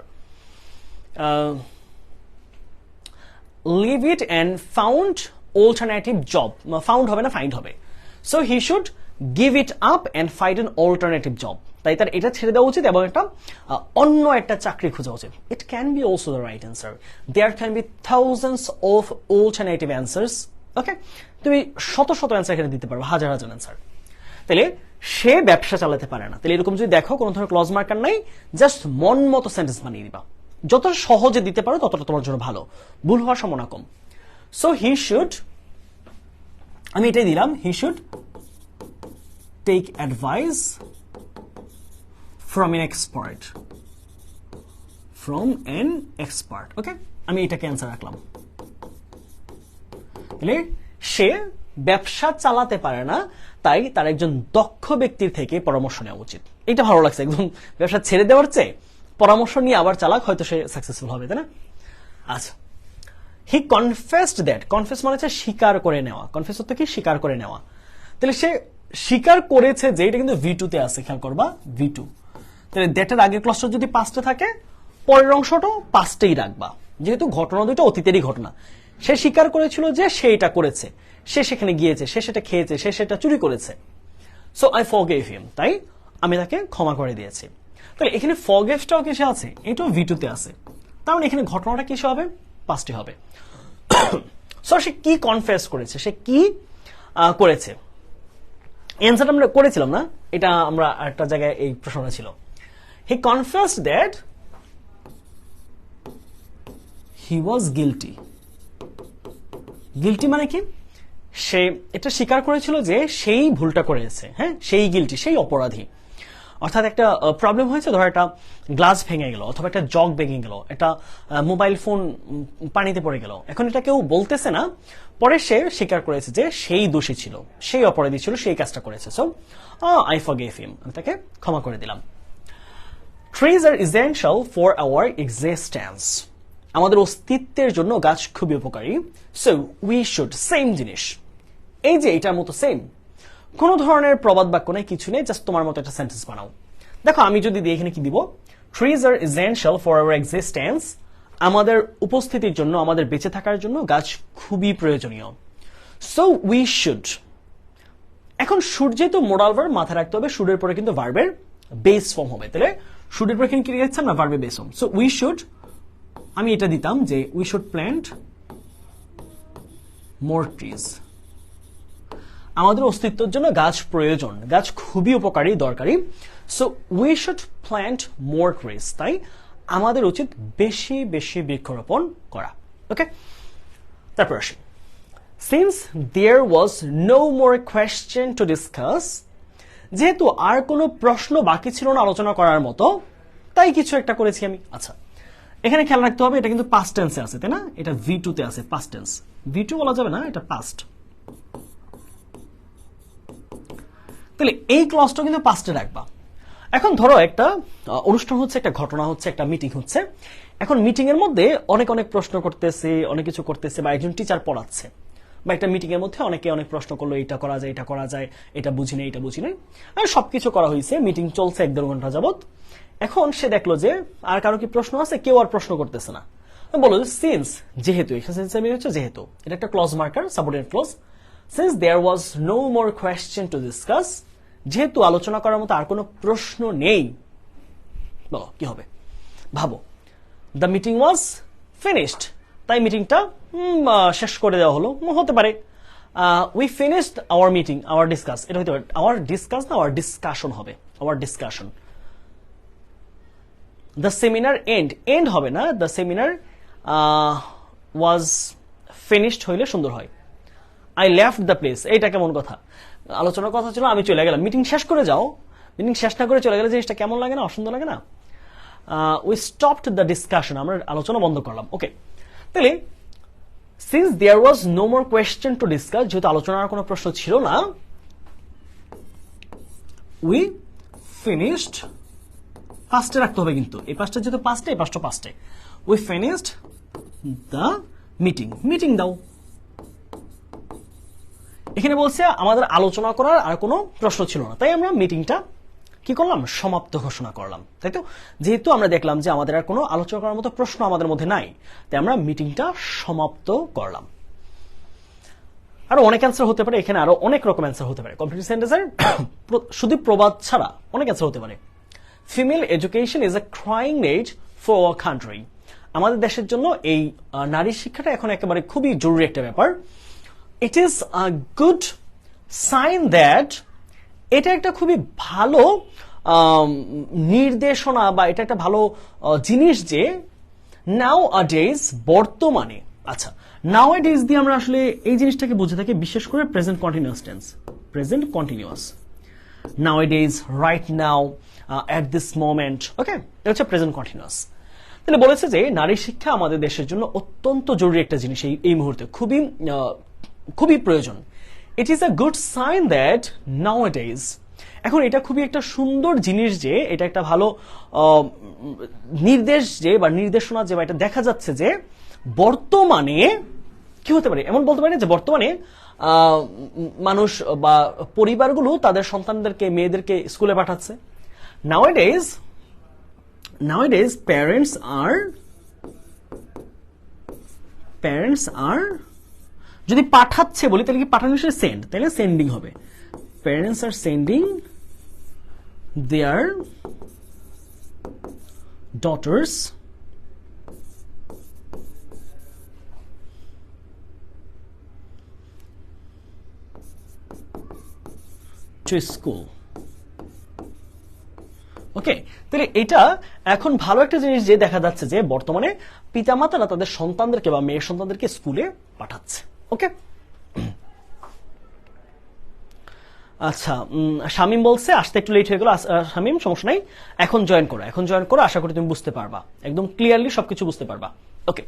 Leave it and found alternative job, found হবে না, ফাইন্ড হবে। So he should give it up and find an alternative job, তাই তার এটা ছেড়ে দেওয়া উচিত এবং একটা অন্য একটা চাকরি খোঁজা উচিত। It can be also the right answer. There can be thousands of alternative answers. Okay, তুমি শত শত অ্যান্সার এখানে দিতে পারবে, হাজার হাজার অ্যান্সার। তাহলে সে ব্যবসা চালাতে পারে না, তাহলে এরকম যদি দেখো কোনো ধরনের ক্লজ মার্কার নাই, জাস্ট মন মতো সেন্টেন্স বানিয়ে দিবা। যত সহজে দিতে পারো ততটা তোমার জন্য ভালো, ভুল হওয়ার সম্ভাবনা কম। সো হি শুড, আমি এটাই দিলাম, he should take advice from an expert, okay, আমি এটাকে অ্যান্সার রাখলাম। তাহলে সে ব্যবসা চালাতে পারে না, তাই তার একজন দক্ষ ব্যক্তির থেকে পরামর্শ নেওয়া উচিত। এটা ভালো লাগছে, একদম ব্যবসা ছেড়ে দেওয়ার চেয়ে পরামর্শ নিয়ে আবার চালাক, হয়তো সে সাকসেসফুল হবে, তাই না? আচ্ছা, হি কনফেসড দ্যাট, কনফেস মানে হচ্ছে স্বীকার করে নেওয়া, কনফেস হচ্ছে কি, স্বীকার করে নেওয়া। তাহলে সে স্বীকার করেছে যে, এটা কিন্তু V2 তে আছে, খেয়াল করবা V2। তাহলে দ্যাটের আগের ক্লজটা যদি পাস্টে থাকে, পরের অংশটাও পাস্টেই রাখবা, যেহেতু ঘটনা দুটো অতীতেরই ঘটনা। সে স্বীকার করেছিল যে সে এটা করেছে, সে সেখানে গিয়েছে, সে সেটা খেয়েছে, সে সেটা চুরি করেছে। সো আই ফরগেভ হিম, তাই আমি তাকে ক্ষমা করে দিয়েছি। তাহলে এখানে ফরগেভটাও কিসে আছে, এটাও V2 তে আছে, তার মানে এখানে ঘটনাটা কিসে হবে, পাস্টে হবে। সো সে কি কনফেস করেছে, সে কি করেছে, অ্যান্সারটা আমরা করেছিলাম না, এটা আমরা একটা জায়গায় এই প্রশ্নটা ছিল। He confessed that he was guilty. Guilty মানে কি, সে এটা স্বীকার করেছিল যে সেই ভুলটা করেছে, হ্যাঁ, সেই গিলটি, সেই অপরাধী। অর্থাৎ একটা প্রবলেম হয়েছে, ধর একটা গ্লাস ভেঙে গেল, অথবা একটা জগ ভেঙে গেল, একটা মোবাইল ফোন পানিতে পড়ে গেল, এখন এটা কেউ বলতেছে না, পরে সে স্বীকার করেছে যে সেই দোষী ছিল, সেই অপরাধী ছিল, সেই কাজটা করেছে। সো আই ফরগেভ হিম, আমি তাকে ক্ষমা করে দিলাম। Trees are essential for our existence, আমাদের অস্তিত্বের জন্য গাছ খুবই উপকারী। সো উই শুড, সেম জিনিস, এই যে এটার মতো সেম, কোনো ধরনের প্রবাদ বাক্য নেই, কিছু নেই, জাস্ট তোমার মতো একটা সেন্টেন্স বানাও। দেখো আমি যদি দিই, এখানে কি দিব, trees are essential for our existence, আমাদের উপস্থিতির জন্য, আমাদের বেঁচে থাকার জন্য গাছ খুবই প্রয়োজনীয়। সো উই শুড, এখন শুড যেহেতু মোডাল ভার্ব, মাথায় রাখতে হবে শুডের পরে কিন্তু ভার্বের বেস ফর্ম হবে, তাহলে শুডের পরে কি লিখেছে না, ভার্বের base form. So we should, আমি এটা দিতাম যে we should plant more trees, আমাদের অস্তিত্বের জন্য গাছ প্রয়োজন, গাছ খুবই উপকারী, দরকারি। So we should plant more trees, তাই আমাদের উচিত বেশি বেশি বৃক্ষরোপণ করা। ওকে, তারপর আসি, since there was no more question to discuss, যেহেতু আর কোনো প্রশ্ন বাকি ছিল না আলোচনা করার মতো, তাই কিছু একটা করেছি আমি। আচ্ছা, এখানে খেয়াল রাখতে হবে, এটা কিন্তু পাস্ট টেন্সে আছে, তাই না? এটা V2 তে আছে, পাস্ট টেন্স, V2 বলা যাবে না, এটা পাস্ট। তাহলে এই ক্লজটা কিন্তু পাস্টে রাখবা। এখন ধরো একটা অনুষ্ঠান হচ্ছে, একটা ঘটনা হচ্ছে, একটা মিটিং হচ্ছে, এখন মিটিং এর মধ্যে অনেক অনেক প্রশ্ন করতেছে, অনেক কিছু করতেছে, বা একজন টিচার পড়াচ্ছে, বা একটা মিটিং এর মধ্যে অনেকে অনেক প্রশ্ন করলো, এটা করা যায়, এটা করা যায়, এটা বুঝি নেই, এটা বুঝি নেই, আর সবকিছু করা হয়েছে, মিটিং চলছে 1-1.5 ঘন্টা যাবত। এখন সে দেখলো যে আর কারো কি প্রশ্ন আছে, কেউ আর প্রশ্ন করতেছে না, বলো সিন্স, যেহেতু, যেহেতু এটা একটা clause marker, subordinate clause. Since there was no more question to discuss, যেহেতু আলোচনা করার মতো আর কোনো প্রশ্ন নেই, বলো কি হবে, ভাবো। দ্য মিটিং ওয়াজ ফিনিশড, তাই মিটিংটা শেষ করে দেওয়া হলো, হতে পারে। We finished our meeting, our discuss, এটা হতে পারে আওয়ার ডিসকাস না, আওয়ার ডিসকাশন হবে, our discussion. The seminar end হবে না, দ্য সেমিনার ওয়াজ ফিনিশড হইলে সুন্দর হয়। আই লেফট দ্য প্লেস, এইটা কেমন কথা? আলোচনার কথা ছিল আমি চলে গেলাম। মিটিং শেষ করে যাও, মিটিং শেষ না করে চলে গেলে জিনিসটা কেমন লাগে না, অসুন্দর লাগে না? উই স্টপড দ্য ডিসকাশন, আমরা আলোচনা বন্ধ করলাম। ওকে, তাহলে since there was no more question to discuss, যেহেতু আলোচনার কোনো প্রশ্ন ছিল না, উই ফিনিশড, পাস্টে রাখতে হবে কিন্তু, এই পাঁচটা যেহেতু পাস্টে, এই পাঁচটা পাস্টে। We finished the meeting, meeting দাও। এখানে বলছে আমাদের আলোচনা করার আর কোনো প্রশ্ন ছিল না, তাই আমরা মিটিংটা কি করলাম, সমাপ্ত ঘোষণা করলাম, তাই তো? যেহেতু আমরা দেখলাম যে আমাদের আর কোনো আলোচনা করার মতো প্রশ্ন আমাদের মধ্যে নাই, তাই আমরা মিটিংটা সমাপ্ত করলাম। আরো অনেক অ্যান্সার হতে পারে, এখানে আরো অনেক রকম অ্যান্সার হতে পারে। কমপ্লিট সেন্টেন্সের শুধু প্রবাদ ছাড়া অনেক অ্যান্সার হতে পারে। Female education is a crying need for our country, আমাদের দেশের জন্য এই নারী শিক্ষাটা এখন একেবারে খুবই জরুরি একটা ব্যাপার। It is a good sign that, এটা একটা খুবই ভালো নির্দেশনা বা এটা একটা ভালো জিনিস যে নাও আ ডেজ, বর্তমানে। আচ্ছা, নাও আ ডেজ দিয়ে আমরা আসলে এই জিনিসটাকে বুঝে থাকি, বিশেষ করে present continuous tense, present continuous, nowadays, right now, at this moment. Okay, এটা হচ্ছে প্রেজেন্ট কন্টিনিউয়াস। তাহলে বলেছে যে নারী শিক্ষা আমাদের দেশের জন্য অত্যন্ত জরুরি একটা জিনিস, এই মুহূর্তে খুবই খুবই প্রয়োজন। It is a good sign that nowadays, এখন এটা খুবই একটা সুন্দর জিনিস যে, এটা একটা ভালো নির্দেশ যে বা নির্দেশনা যে, বা এটা দেখা যাচ্ছে যে বর্তমানে কি হতে পারে, এমন বলতে পারি যে বর্তমানে মানুষ বা পরিবারগুলো তাদের সন্তানদেরকে, মেয়েদেরকে স্কুলে পাঠাচ্ছে। Nowadays parents are যদি পাঠাচ্ছে বলি তাহলে কি পাঠানো, সেন্ড, তাহলে সেন্ডিং হবে। Parents are sending their daughters to school. ওকে, তাহলে এটা এখন ভালো একটা জিনিস যে দেখা যাচ্ছে যে বর্তমানে পিতামাতারা তাদের সন্তানদেরকে বা মেয়ের সন্তানদেরকে স্কুলে পাঠাচ্ছে। ওকে, আচ্ছা, শামিম বলছে আসতে একটু লেট হয়ে গেল। শামিম, সমস্যা নাই, এখন জয়েন করো, এখন জয়েন করো, আশা করি তুমি বুঝতে পারবা, একদম ক্লিয়ারলি সবকিছু বুঝতে পারবা। ওকে,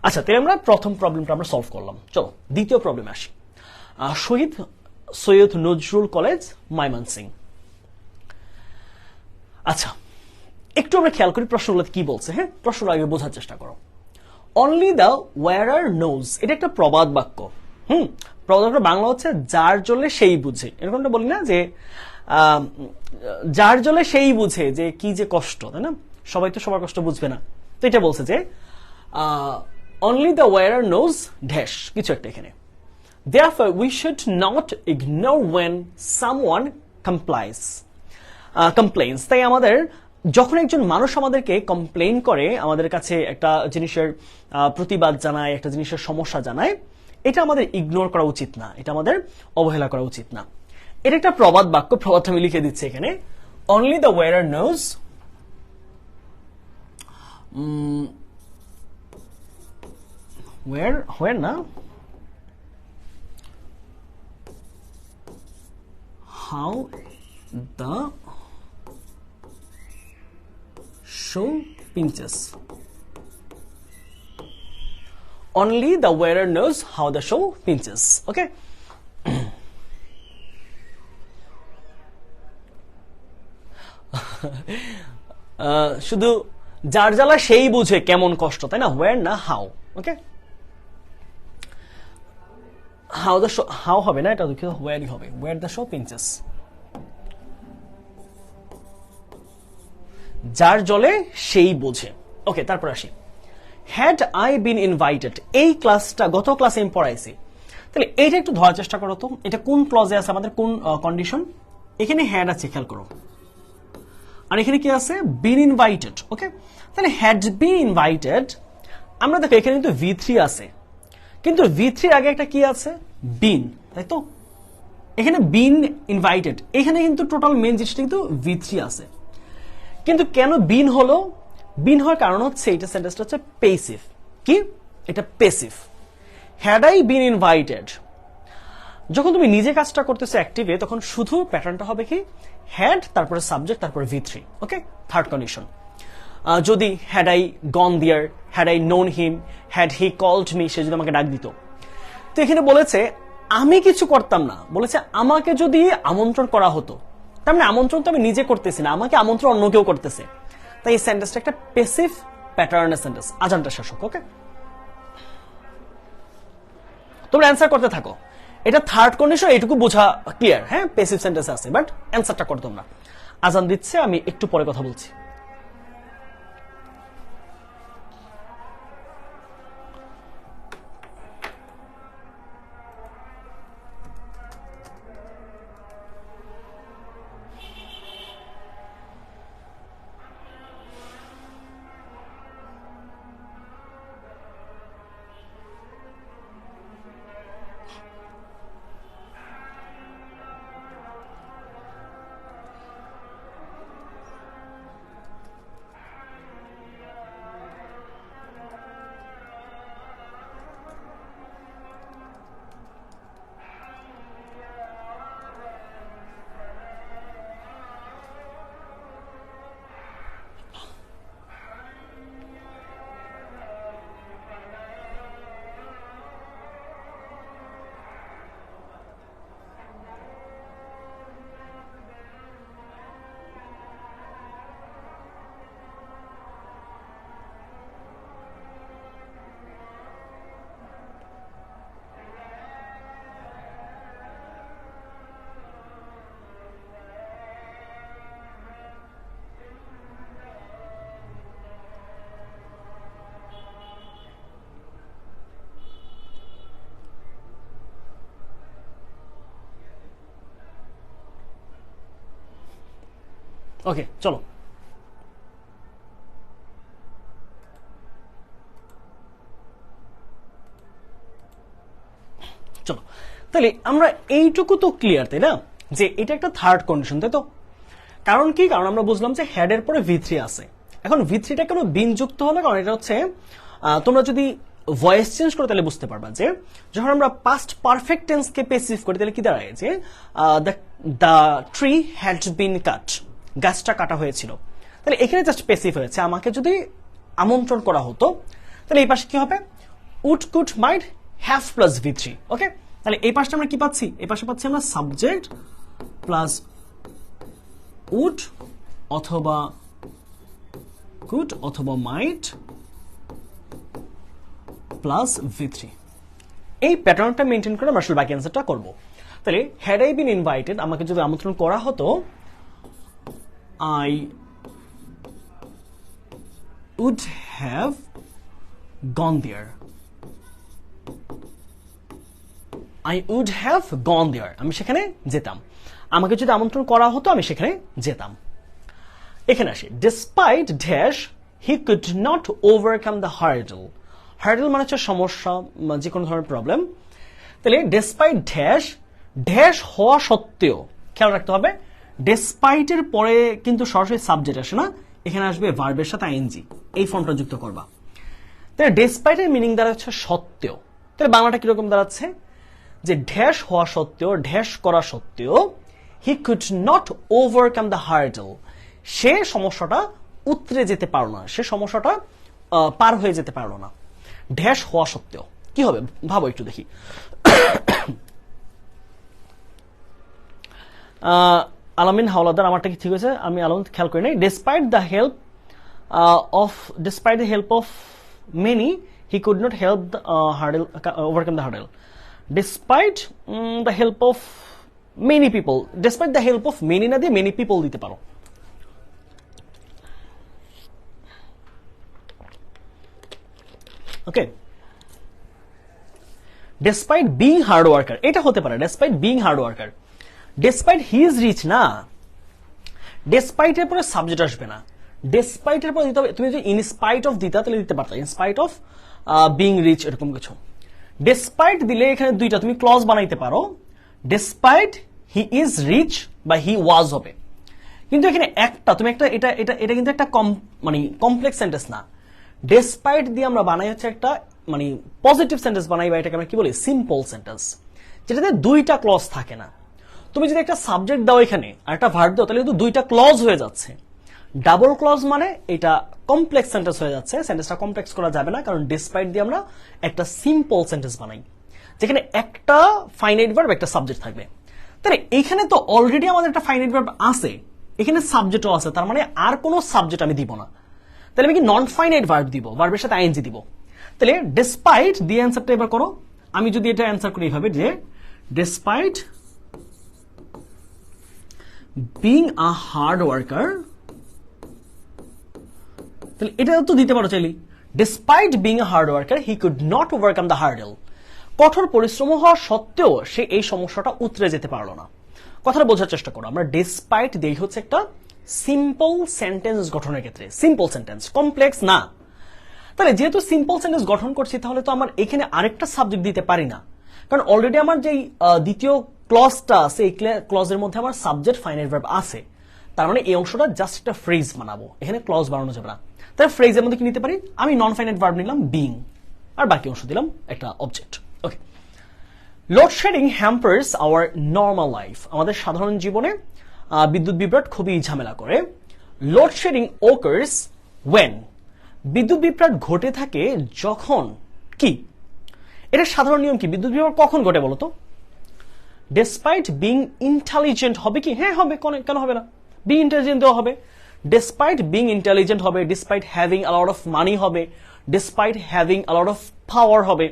আচ্ছা, তাহলে আমরা প্রথম প্রবলেমটা আমরা সলভ করলাম। চলো দ্বিতীয় প্রবলেমে আসি। শহীদ সৈয়দ নজরুল কলেজ, ময়মনসিং। আচ্ছা, একটু আমরা খেয়াল করি প্রশ্নগুলোতে কি বলছে। হ্যাঁ, প্রশ্নটা আগে বোঝার চেষ্টা করো। অনলি দ্য ওয়ারার নোজ, এটা একটা প্রবাদ বাক্য। প্রবাদ বাংলা হচ্ছে যার জলে সেই বুঝে, এরকমটা বলি না যে যার জলে সেই বুঝে যে কি যে কষ্ট, তাই না? সবাই তো সবার কষ্ট বুঝবে না, তো এটা বলছে যে only the wearer knows dash কিছু একটা এখানে। Therefore we should not ignore when someone complains, তাই আমাদের যখন একজন মানুষ আমাদেরকে কমপ্লেইন করে, আমাদের কাছে একটা জিনিসের প্রতিবাদ জানায়, একটা জিনিসের সমস্যা জানায়, এটা আমাদের ইগনোর করা উচিত না, এটা আমাদের অবহেলা করা উচিত না। এটা একটা প্রবাদ বাক্য, প্রবাদটা আমি লিখে দিচ্ছি এখানে। Only the wearer knows where না how the shoe pinches. Only the wearer knows how the shoe pinches. Okay. শুধু যার জ্বালা সেই বুঝে কেমন কষ্ট, তাই না? ওয়ার না how. Okay, how the show, how হবে না, এটা দুঃখিত, ওয়ারই হবে। ওয়ার দ্য শো পিঞ্চেস, যার জলে সেই বোঝে। ওকে, তারপর আসি। হ্যাড আই বিন ইনভাইটেড, এই ক্লাসটা গত ক্লাসে আমি পড়াইছি, তাহলে এইটা একটু ধরার চেষ্টা করো তো, এটা কোন ক্লজে আছে, আমাদের কোন কন্ডিশন? এখানে হ্যাড আছে, খেয়াল করো, আর এখানে কি আছে? বিন ইনভাইটেড। ওকে, তাহলে হ্যাড বিন ইনভাইটেড, আমরা দেখো এখানে কিন্তু V3 আছে, কিন্তু V3 আগে একটা কি আছে? বিন, তাই তো? এখানে বিন ইনভাইটেড, এখানে কিন্তু টোটাল মেন জিনিসটা কিন্তু V3 আছে। কিন্তু কেন বিন হলো? বিন হওয়ার কারণ হচ্ছে এটা সেন্টেন্সটা হচ্ছে পেসিভ। কি? এটা passive. Had I been invited, যখন তুমি নিজে কাজটা করতেছো অ্যাক্টিভে, তখন শুধু প্যাটার্নটা হবে কি হ্যাড, তারপরে সাবজেক্ট, তারপরে V3। Okay, third condition. যদি had I gone there, had I known him, had he called me, সে যদি আমাকে ডাক দিত। তো এখানে বলেছে আমি কিছু করতাম না, বলেছে আমাকে যদি আমন্ত্রণ করা হতো। তার মানে আমন্ত্রণ তো আমি নিজে করতেছি না, আমাকে আমন্ত্রণ অন্য কেউ করতেছে। তাই এই সেন্টেন্সটা একটা প্যাসিভ প্যাটার্নের সেন্টেন্স। আজানটা শাসক। ওকে, তোমরা অ্যান্সার করতে থাকো। এটা থার্ড কন্ডিশন, এইটুকু বোঝা ক্লিয়ার। হ্যাঁ, প্যাসিভ সেন্টেন্স আছে, বাট অ্যান্সারটা করো তোমরা। আজান দিচ্ছে, আমি একটু পরে কথা বলছি। ওকে, চলো। চলো, তাহলে আমরা এইটুকু তো ক্লিয়ার, তাই না, যে এটা একটা থার্ড কন্ডিশন, তাই তো? কারণ কি? কারণ আমরা বুঝলাম যে হেড এর পরে V3 আছে। এখন V3টা কেন বিনযুক্ত হলো? কারণ এটা হচ্ছে, তোমরা যদি ভয়েস চেঞ্জ করো তাহলে বুঝতে পারবা যে যখন আমরা পাস্ট পারফেক্ট টেন্সকে পেসিভ করি তাহলে কি দাঁড়ায় যে দ্য ট্রি হ্যাড বিন কাট, গাছটা কাটা হয়েছিল। তাহলে এখানে জাস্ট পেসিভ হয়েছে। আমাকে যদি আমন্ত্রণ করা হতো, তাহলে এই পাশে কি হবে? Would could might have plus V3। Okay, তাহলে এই পাশটা আমরা কি পাচ্ছি? এই পাশে পাচ্ছি আমরা সাবজেক্ট প্লাস উড অথবা কুড অথবা মাইট প্লাস V3। এই প্যাটার্নটা মেনটেন করে আমরা আসলে বাকি অ্যান্সারটা করব। তাহলে হ্যাড আই বিন ইনভাইটেড, আমাকে যদি আমন্ত্রণ করা হতো, I would have gone there. I would have gone there, আমি সেখানে যেতাম। আমাকে যদি আমন্ত্রণ করা হতো আমি সেখানে যেতাম। এখানে আসি, despite dash he could not overcome the hurdle. Hurdle মানে হচ্ছে সমস্যা, যে কোনো ধরনের প্রবলেম। তাহলে ডিসপাইট ড্যাশ, ড্যাশ হওয়া সত্ত্বেও, খেয়াল রাখতে হবে ডিসপাইটের পরে কিন্তু সরাসরি সাবজেক্ট আসে না, এখানে আসবে ভার্বের সাথে আইএনজি, এই ফর্মটা যুক্ত করবা। তাহলে ডিসপাইটের মিনিং দাঁড়াচ্ছে সত্ত্বেও। তাহলে বাংলাটা কিরকম দাঁড়াচ্ছে? যে ড্যাশ হওয়া সত্ত্বেও, ড্যাশ করা সত্ত্বেও, he could not overcome the hurdle, সে সমস্যাটা উতরে যেতে পারলো না, সে সমস্যাটা পার হয়ে যেতে পারলো না। ড্যাশ হওয়া সত্ত্বেও কি হবে ভাবো একটু দেখি। আলামিন হাওলাদার, আমারটা কি ঠিক হয়েছে? আমি আলামিন খেয়াল করি নাই। Despite the help of many he could not help the hurdle, overcome the hurdle. Despite the help of many people, despite the help of many না দিয়ে মেনি পিপল দিতে পারো। Okay, despite being hard worker, এটা হতে পারে despite being hard worker. Despite he is rich না, ডিসপাইটের পরে সাবজেক্ট আসবে না, ডিসপাইটের পরে দিতে হবে। তুমি যদি ইনস্পাইট অফ দিতা তাহলে দিতে পারতা ইনস্পাইট অফ বিং রিচ, এরকম কিছু। ডেসপাইট দিলে এখানে দুইটা তুমি ক্লজ বানাইতে পারো, ডেসপাইট হি ইজ রিচ বা হি ওয়াজ হবে। কিন্তু এখানে একটা তুমি একটা এটা এটা এটা কিন্তু একটা মানে কমপ্লেক্স সেন্টেন্স না। ডেসপাইট দিয়ে আমরা বানাই হচ্ছে একটা মানে পজিটিভ সেন্টেন্স বানাই, বা এটাকে আমরা কি বলি সিম্পল সেন্টেন্স, যেটাতে দুইটা ক্লজ থাকে না। তুমি যদি একটা সাবজেক্ট দাও এখানে আর একটা ভার্ব দাও, তাহলে কিন্তু দুইটা ক্লজ হয়ে যাচ্ছে। ডাবল ক্লজ মানে এটা কমপ্লেক্স সেন্টেন্স হয়ে যাচ্ছে, সেন্টেন্সটা কমপ্লেক্স করা যাবে না, কারণ ডিসপাইট দিয়ে আমরা একটা সিম্পল সেন্টেন্স বানাই যেখানে একটা ফাইনাইট ভার্ব একটা সাবজেক্ট থাকবে। তাহলে এখানে তো অলরেডি আমাদের একটা ফাইনাইট ভার্ব আছে, এখানে সাবজেক্টও আছে, তার মানে আর কোনো সাবজেক্ট আমি দিব না। তাহলে আমি কি নন ফাইনাইট ভার্ব দিব, ভার্বের সাথে আইএনজি দিব। তাহলে ডিসপাইট দিয়ে অ্যান্সারটা এবার করো। আমি যদি এটা অ্যান্সার করি এইভাবে যে despite being a hard worker, তাহলে এটা তো দিতে পারো চাইলে, despite being a hard worker he could not overcome the hurdle. কঠোর পরিশ্রম হওয়া সত্ত্বেও সে এই সমস্যাটা উতরে যেতে পারলো না। কথাটা বোঝার চেষ্টা করো, আমরা ডিসপাইট দেই হচ্ছে একটা সিম্পল সেন্টেন্স গঠনের ক্ষেত্রে, সিম্পল সেন্টেন্স, কমপ্লেক্স না। তাহলে যেহেতু সিম্পল সেন্টেন্স গঠন করছি, তাহলে তো আমার এখানে আরেকটা সাবজেক্ট দিতে পারি না, কারণ অলরেডি আমার যেই দ্বিতীয় ক্লজটা আছে এই ক্লজের মধ্যে আমার সাবজেক্ট ফাইনাইট ভার্ব আছে। তার মানে এই অংশটা জাস্ট একটা ফ্রেজ বানাবো, এখানে ক্লজ বানানো যাবে না। তাহলে ফ্রেজের মধ্যে কি নিতে পারি, আমি নন ফাইনাইট ভার্ব নিলাম বিং, আর বাকি অংশ দিলাম একটা object. Okay, load shedding hampers our normal life, আমাদের সাধারণ জীবনে বিদ্যুৎ বিভ্রাট খুবই ঝামেলা করে। লোডশেডিং ওকার্স ওয়েন, বিদ্যুৎ বিভ্রাট ঘটে থাকে যখন কি, এটা সাধারণ নিয়ম কি, বিদ্যুৎ বিভ্রাট কখন ঘটে বলতো? ডেসপাইট বিং ইন্টেলিজেন্ট হবে কি? হ্যাঁ হবে, কেন হবে না, বিং ইন্টেলিজেন্ট দেওয়া হবে। ডেসপাইট বিং ইন্টেলিজেন্ট হবে, despite having a lot of money হবে, despite having a lot of power হবে।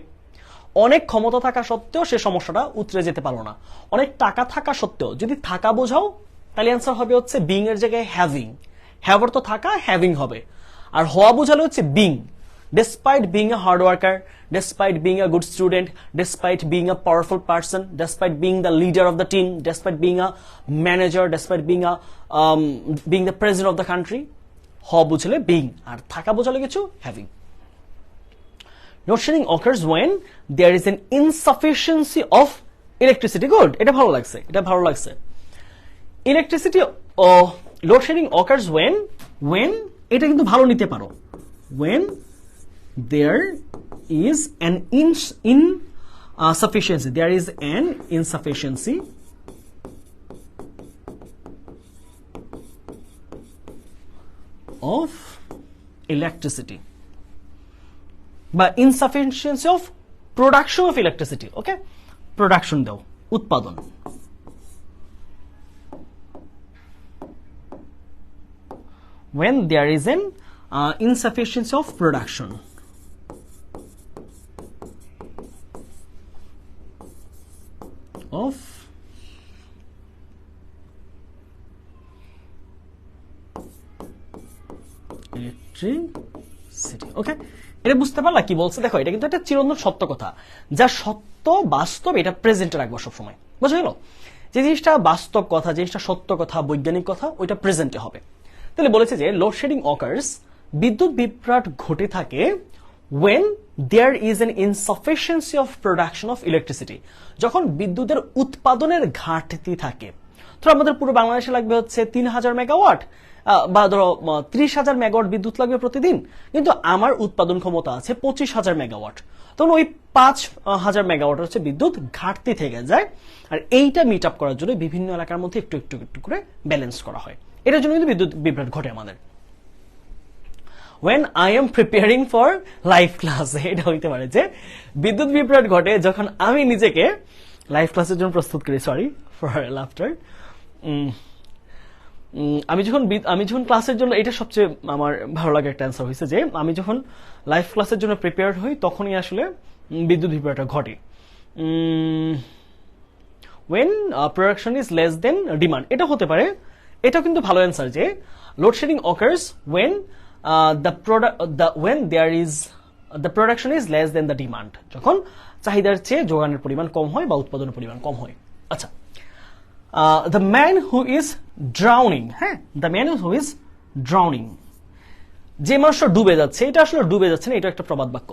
অনেক ক্ষমতা থাকা সত্ত্বেও সে সমস্যাটা উতরে যেতে পারলো না। অনেক টাকা থাকা সত্ত্বেও, যদি থাকা বোঝাও তাহলে অ্যান্সার হবে হচ্ছে বিং এর জায়গায় হ্যাভিং, হ্যাভার তো থাকা, হ্যাভিং হবে। আর হওয়া বোঝালে হচ্ছে being. Despite being a hard worker, despite being a good student, despite being a powerful person, despite being the leader of the team, despite being a manager, despite being the president of the country, হওয়া বুঝলে being, আর থাকা বোঝালে কিছু having. Load shedding occurs when there is an insufficiency of electricity. Good, এটা ভালো লাগছে, Electricity load shedding occurs when এটা কিন্তু ভালো নিতে পারো, when there is an insufficiency, there is an insufficiency of electricity বা insufficiency of production of electricity. Okay, production দাও, উৎপাদন। when there is an insufficiency of production of electricity. Okay, এটা বুঝতে পারলা কি বলছে? দেখো, এটা কিন্তু একটা চিরন্তন সত্য কথা, যা সত্য বাস্তব, এটা প্রেজেন্টে রাখবো সবসময়। বুঝা গেল? যে জিনিসটা বাস্তব কথা, জিনিসটা সত্য কথা, বৈজ্ঞানিক কথা, ওইটা প্রেজেন্টে হবে। তাহলে বলেছে যে লোডশেডিং অকার্স, বিদ্যুৎ বিভ্রাট ঘটে থাকে when there is an insufficiency of production of electricity, যখন বিদ্যুতের উৎপাদনের ঘাটতি থাকে। ধরো আমাদের পুরো বাংলাদেশে লাগবে হচ্ছে 3000 মেগাওয়াট, বা ধরো 30,000 মেগাওয়াট বিদ্যুৎ লাগবে প্রতিদিন, কিন্তু আমার উৎপাদন ক্ষমতা আছে 25,000 মেগাওয়াট, তখন ওই 5,000 মেগাওয়াট হচ্ছে বিদ্যুৎ ঘাটতি থেকে যায়। আর এইটা মিট আপ করার জন্য বিভিন্ন এলাকার মধ্যে একটু একটু একটু করে ব্যালেন্স করা হয়। এটার জন্য কিন্তু বিদ্যুৎ বিভ্রাট ঘটে আমাদের। when I am preparing for live class, এটা হইতে পারে যে বিদ্যুৎ বিভ্রাট ঘটে যখন আমি নিজেকে লাইভ ক্লাসের জন্য প্রস্তুত করি। Sorry for laughter. আমি যখন ক্লাসের জন্য, এটা সবচেয়ে আমার ভালো লাগে একটা অ্যান্সার হয়েছে যে আমি যখন লাইভ ক্লাসের জন্য প্রিপেয়ার্ড হই তখনই আসলে বিদ্যুৎ বিভ্রাটটা ঘটে। when production is less than demand, এটা হতে পারে, এটা কিন্তু ভালো অ্যান্সার যে load shedding occurs when when there is the production is less than the demand, যখন চাহিদার চেয়ে যোগানের পরিমাণ কম হয় বা উৎপাদনের পরিমাণ কম হয়। আচ্ছা, the man who is drowning, হ্যাঁ, the man who is drowning, যে মানুষটা ডুবে যাচ্ছে, এটা আসলে ডুবে যাচ্ছে না, এটা একটা প্রবাদ বাক্য।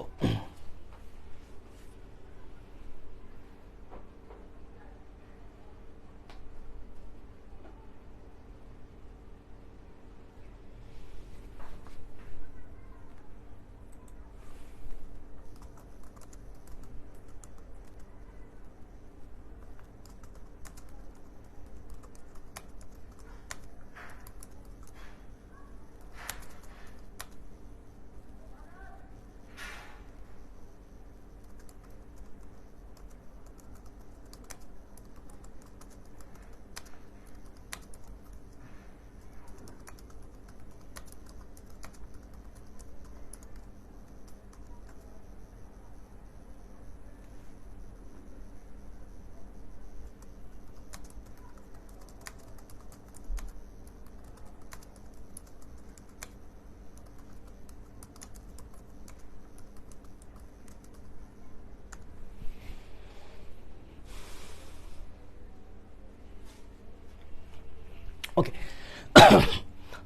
Okay,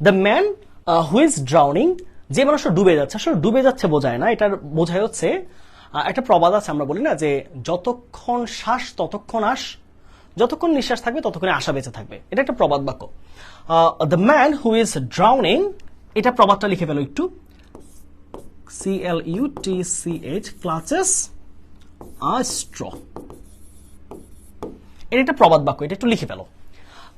the man who is drowning, যে মানুষটা ডুবে যাচ্ছে, আসলে ডুবে যাচ্ছে বোঝায় না, এটার বোঝায় হচ্ছে একটা প্রবাদ আছে, আমরা বলি না যে যতক্ষণ শ্বাস ততক্ষণ আশ, যতক্ষণ নিঃশ্বাস থাকবে ততক্ষণ আশা বেঁচে থাকবে, এটা একটা প্রবাদ বাক্য। The man who is drowning, এটা প্রবাদটা লিখে ফেলো একটু, CLUTCH, ক্লাচেস আ স্ট্র, এটা একটা প্রবাদ বাক্য, এটা একটু লিখে ফেলো।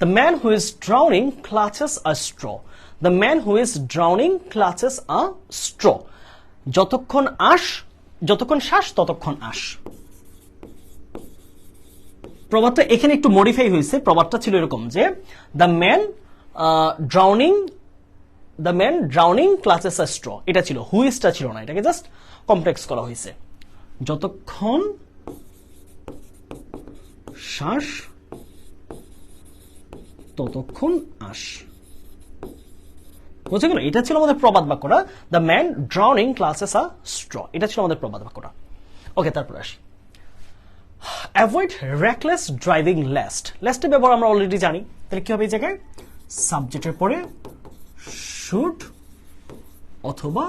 The man who is drowning clutches a straw. The man who is drowning clutches a straw. যতক্ষণ শ্বাস ততক্ষণ আশ। প্রবাদটা এখানে একটু মডিফাই হয়েছে, প্রবাদটা ছিল এরকম যে the man drowning clutches a straw, এটা ছিল, হুইসটা ছিল না, এটাকে জাস্ট কমপ্লেক্স করা হয়েছে, যতক্ষণ শ্বাস ততক্ষণ আশ, বুঝে গেল? এটা ছিল আমাদের প্রবাদ বাক্যটা, the man drowning classes a straw, এটা ছিল আমাদের প্রবাদ বাক্যটা। ওকে, তারপরে আসি, অ্যাভয়েড রেকলেস ড্রাইভিং লেস্ট। লেস্টের ব্যবহার আমরা অলরেডি জানি, তাহলে কি হবে এই জায়গায়? সাবজেক্টের পরে শুড অথবা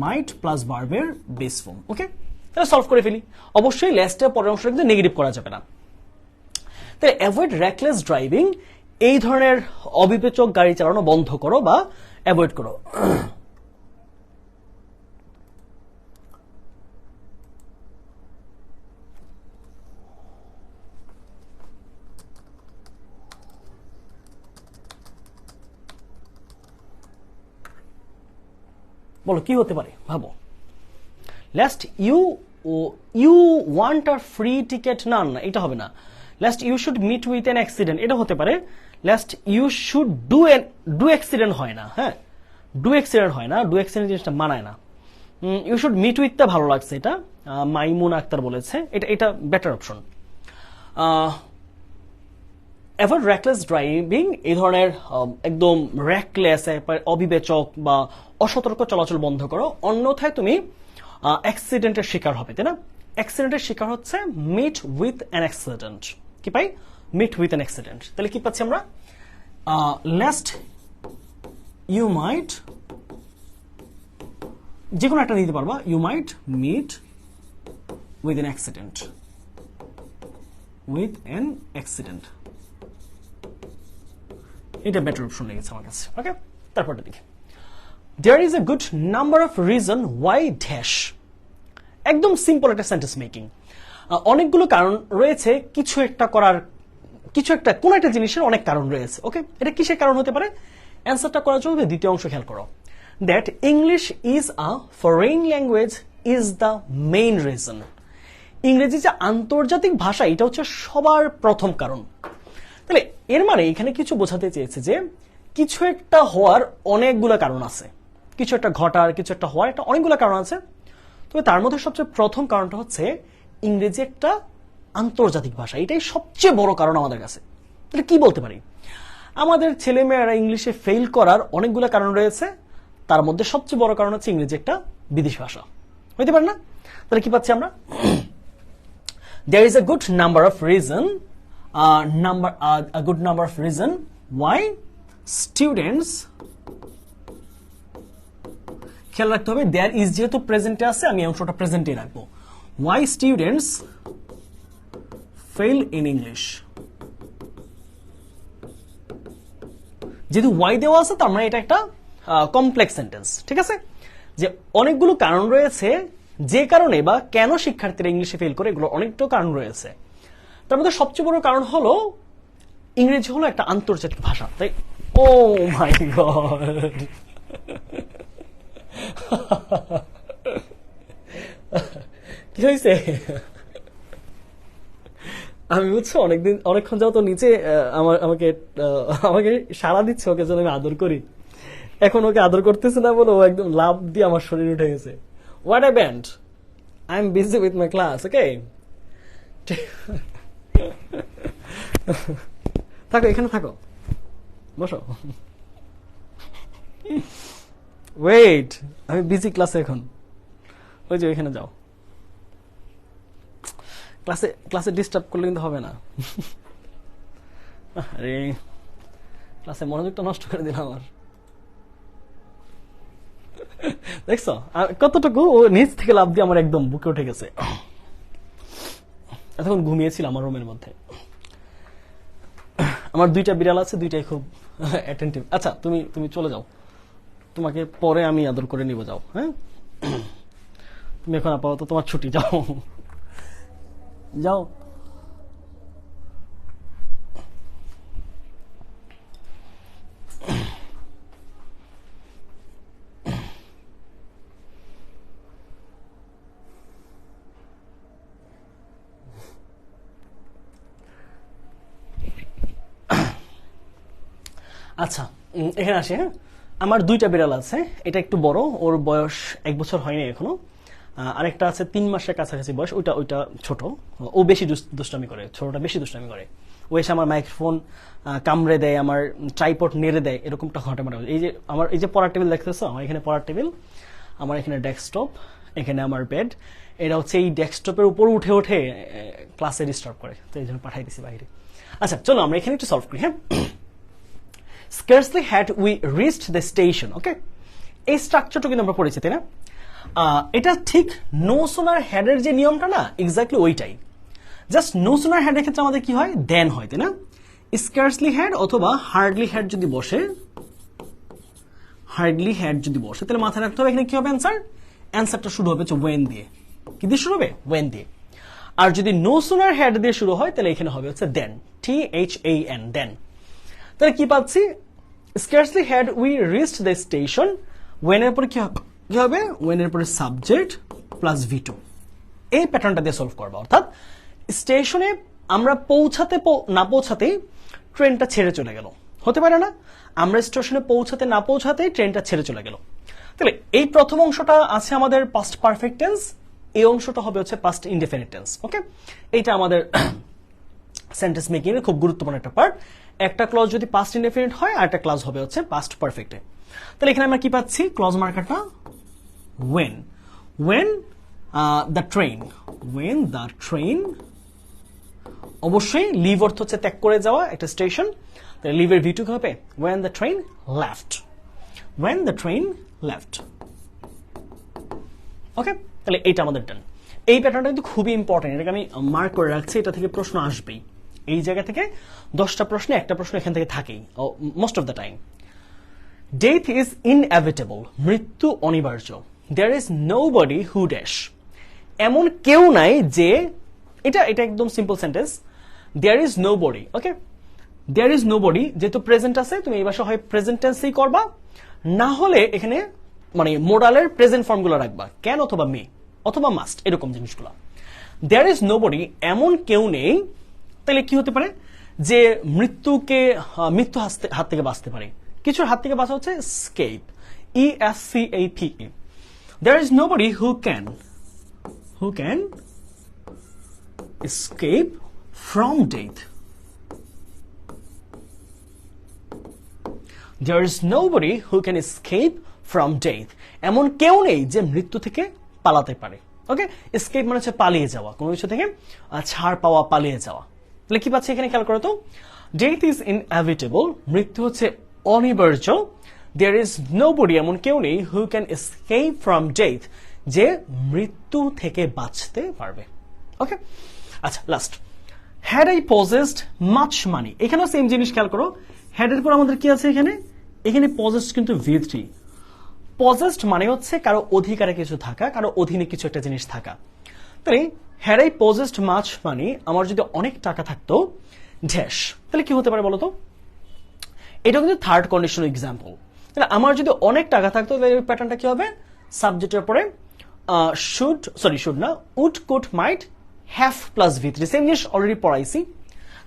মাইট প্লাস ভার্বের বেস ফর্ম। ওকে, তাহলে সলভ করে ফেলি। অবশ্যই লেস্টের পরের অংশটা কিন্তু নেগেটিভ করা যাবে না। তাহলে অ্যাভয়েড রেকলেস ড্রাইভিং, এই ধরনের অবিবেচক গাড়ি চালানো বন্ধ করো বা অ্যাভয়েড করো। বলো কি হতে পারে, ভাবো। Lest you want a free ticket, না না এটা হবে না। Lest you should meet with an accident, এটা হতে পারে। Lest you should do accident হয় না, হ্যাঁ, ডু অ্যাক্সিডেন্ট হয় না, ডু অ্যাক্সিডেন্ট জিনিসটা মানায় না। ইউ শুড মিট উইথটা ভালো লাগছে, এটা মাইমুন আক্তার বলেছে, এটা better option. Avoid reckless driving, এই ধরনের একদম রেকলেস, অবিবেচক বা অসতর্ক চলাচল বন্ধ করো, অন্যথায় তুমি অ্যাক্সিডেন্টের শিকার হবে, তাই না? অ্যাক্সিডেন্টের শিকার হচ্ছে মিট উইথ অ্যান অ্যাক্সিডেন্ট, কি পাই? Meet with an accident. তাহলে কি পাচ্ছি আমরা? লাস্ট ইউ মাইট, যে কোনো একটা নিতে পারবা, you might meet with an accident, with an accident, এটা বেটার অপশন লেগেছে আমার কাছে। ওকে, তারপরটা দেখি, there is a good number of reason why dash. একদম সিম্পল একটা সেন্টেন্স মেকিং, অনেকগুলো কারণ রয়েছে কিছু একটা করার, কোন একটা জিনিসের অনেক কারণ রয়েছে। ওকে, এটা কিসের কারণ হতে পারে? অ্যান্সারটা করার জন্য দ্বিতীয় অংশ খেয়াল করো, that English is a foreign language is the main reason. ইংরেজি যে আন্তর্জাতিক ভাষা, এটা হচ্ছে সবার প্রথম কারণ। তাহলে এর মানে এখানে কিছু বোঝাতে চেয়েছে যে কিছু একটা হওয়ার অনেকগুলো কারণ আছে, কিছু একটা ঘটার, কিছু একটা হওয়ার একটা অনেকগুলো কারণ আছে। তবে তার মধ্যে সবচেয়ে প্রথম কারণটা হচ্ছে ইংরেজি একটা আন্তর্জাতিক ভাষা, এটাই সবচেয়ে বড় কারণ আমাদের কাছে। তাহলে কি বলতে পারি? আমাদের ছেলেমেয়েরা ইংলিশে ফেল করার অনেকগুলো কারণ রয়েছে, তার মধ্যে সবচেয়ে বড় কারণ হচ্ছে ইংরেজি একটা বিদেশি ভাষা, হইতে পারে না? তাহলে কি পাচ্ছি আমরা? There is a good number of reason, a good number of reason why students, খেয়াল রাখতে হবে there is যেহেতু প্রেজেন্টে আছে, আমি অংশটা প্রেজেন্টে রাখবো। Why students fail in English, যেহেতু why দেওয়া আছে তার মানে এটা একটা কমপ্লেক্স সেন্টেন্স, ঠিক আছে? যে অনেকগুলো কারণ রয়েছে যে কারণে বা কেন শিক্ষার্থীরা ইংলিশে ফেল করে, এগুলো অনেকটা কারণ রয়েছে। তার মধ্যে সবচেয়ে বড় কারণ হলো ইংরেজি হলো একটা আন্তর্জাতিক ভাষা, তাই। ও মাই গড, কি হয়েছে? আমি বুঝছো অনেকক্ষণ যাও তো নিচে আমাকে সাড়া দিচ্ছে, ওকে যেন আমি আদর করি। এখন ওকে আদর করতেছে না বলে ও একদম লাভ দিয়ে আমার শরীর উঠে গেছে। What happened? I'm busy with my class, okay? থাকো, এখানে থাকো, বসো। ওয়েট, আমি বিজি ক্লাসে এখন, ওই যে ওইখানে যাও। ক্লাসে ডিস্টার্ব করলে কিন্তু হবে না। আরে ক্লাসে মনোযোগটা নষ্ট করে দিলাম আমার। দেখছো কতটুকু ও নিচ থেকে লাফ দিয়ে আমার একদম বুকে উঠে গেছে। এতক্ষণ ঘুমিয়েছিল আমার রুমের মধ্যে। আমার দুইটা বিড়াল আছে, দুইটাই খুব অ্যাটেন্টিভ। আচ্ছা তুমি তুমি চলে যাও, তোমাকে পরে আমি আদর করে নিব, যাও। হ্যাঁ তুমি এখন আপাতত তোমার ছুটি, যাও যাও। আচ্ছা এখানে আসি। হ্যাঁ আমার দুইটা বিড়াল আছে, এটা একটু বড়, ওর বয়স 1 বছর হয়নি এখনো। আরেকটা আছে 3 মাসের কাছাকাছি বয়স, ওইটা ওইটা ছোট, ও বেশি দুষ্টামি করে, ছোটটা বেশি দুষ্টামি করে। ও এসে আমার মাইক্রোফোন কামড়ে দেয়, আমার ট্রাইপড নেড়ে দেয়, এরকমটা ঘটে। মানে এই যে আমার এই যে পড়ার টেবিল দেখতেছো, আমার এখানে পড়ার টেবিল, আমার এখানে ডেস্কটপ, এখানে আমার বেড, এটা হচ্ছে এই ডেস্কটপের উপর উঠে উঠে ক্লাসে ডিস্টার্ব করে, তো এই জন্য পাঠাই দিছি বাইরে। আচ্ছা চলো আমরা এখানে একটু সলভ করি। হ্যাঁ scarcely had we reached the station. ওকে, এই স্ট্রাকচারটা কিন্তু আমরা পড়েছি, তাই না? এটা ঠিক নো সোনার হ্যাডের যে নিয়মটা না, এক্স্যাক্টলি ওইটাই। জাস্ট নো সোনার হ্যাডের ক্ষেত্রে আমাদের কি হয়, দেন হয়, তাই না? স্কার্সলি হ্যাড অথবা হার্ডলি হ্যাড যদি বসে, হার্ডলি হ্যাড যদি বসে, তাহলে মাথায় রাখতে হবে এখানে কি হবে অ্যান্সার। অ্যান্সারটা শুরু হবে ওয়েন দিয়ে। কি দিয়ে শুরু হবে? ওয়েন দিয়ে। আর যদি নো সোনার হ্যাড দিয়ে শুরু হয়, তাহলে এখানে হবে হচ্ছে দেন, THAN, দেন। তাহলে কি পাচ্ছি, scarcely had we reached the station, when এর পরে কি হবে, when এর পরে সাবজেক্ট প্লাস V2, এই প্যাটার্নটা দিয়ে সলভ করবো। অর্থাৎ স্টেশনে আমরা পৌঁছাতে না পৌঁছাতেই ট্রেনটা ছেড়ে চলে গেল, হতে পারে না? আমরা স্টেশনে পৌঁছাতে না পৌঁছাতেই ট্রেনটা ছেড়ে চলে গেল। তাহলে এই প্রথম অংশটা আছে আমাদের পাস্ট পারফেক্ট টেন্স, এই অংশটা হবে হচ্ছে পাস্ট ইনডেফিনিট টেন্স। ওকে, এইটা আমাদের সেন্টেন্স মেকিং এর খুব গুরুত্বপূর্ণ একটা পার্ট। একটা ক্লজ যদি পাস্ট ইনডেফিনিট হয়, আর একটা ক্লজ হবে হচ্ছে পাস্ট পারফেক্টে। তাহলে এখানে আমরা কি পাচ্ছি, ক্লজ মার্কারটা when, when the train, when the train, অবশ্যই লিভ অর্থ হচ্ছে ত্যাগ করে যাওয়া, একটা স্টেশন, তাহলে লিভের V2 কি হবে, when the train left, when the train left। ওকে, তাহলে এইটা আমাদের ডান। এই প্যাটার্নটা কিন্তু খুবই ইম্পর্টেন্ট, এটাকে আমি মার্ক করে রাখছি, এটা থেকে প্রশ্ন আসবেই। এই জায়গা থেকে 10টা প্রশ্নে একটা প্রশ্ন এখান থেকে থাকেই most of the time. Death is inevitable, মৃত্যু অনিবার্য। There is nobody who dash, এমন কেউ নাই যে, এটা একদম simple sentence. There is nobody, okay, there is nobody, যেহেতু প্রেজেন্ট আছে তুমি এই ভাষা হয় প্রেজেন্ট টেন্সই করবা, না হলে এখানে মানে মোডালের প্রেজেন্ট ফর্মগুলো রাখবা, ক্যান অথবা মে অথবা মাস্ট, এরকম জিনিসগুলো। দেয়ার ইজ নোবডি, এমন কেউ নেই, তাহলে কি হতে পারে, যে মৃত্যু হাত থেকে বাঁচতে পারে। কিছুর হাত থেকে বাঁচা হচ্ছে escape, ESCAPE। There is nobody who can escape from death. There is nobody who can escape from death. এমন কেউ নেই যে মৃত্যু থেকে পালাতে পারে। ওকে, এসকেপ মানে হচ্ছে পালিয়ে যাওয়া, কোনো কিছু থেকে ছাড় পাওয়া, পালিয়ে যাওয়া। তাহলে কি পাচ্ছি এখানে, খেয়াল করো তো, ডেথ ইজ ইনএভিটেবল, মৃত্যু হচ্ছে অনিবার্য। দেয়ার ইজ নোবডি, এমন কেউ নেই, হু ক্যান এসকেপ ফ্রম ডেথ, যে মৃত্যু থেকে বাঁচতে পারবে। ওকে, আচ্ছা last, had I possessed much money, এখানেও সেম জিনিস খেয়াল করো। হ্যাড এর পর আমাদের কি আছে এখানে পজেসড কিন্তু V3। পজেসড মানে হচ্ছে কারো অধিকারে কিছু থাকা, কারো অধীনে কিছু একটা জিনিস থাকা। তাহলে had I possessed much money, আমার যদি অনেক টাকা থাকতো ড্যাশ, তাহলে কি হতে পারে বলো তো? এটা কিন্তু থার্ড কন্ডিশন এক্সাম্পল। তাহলে আমার যদি অনেক টাকা থাকতো, তাহলে প্যাটার্নটা কি হবে, সাবজেক্টের পরে শুড না, would could might have plus V3, same জিনিস অলরেডি পড়াইছি।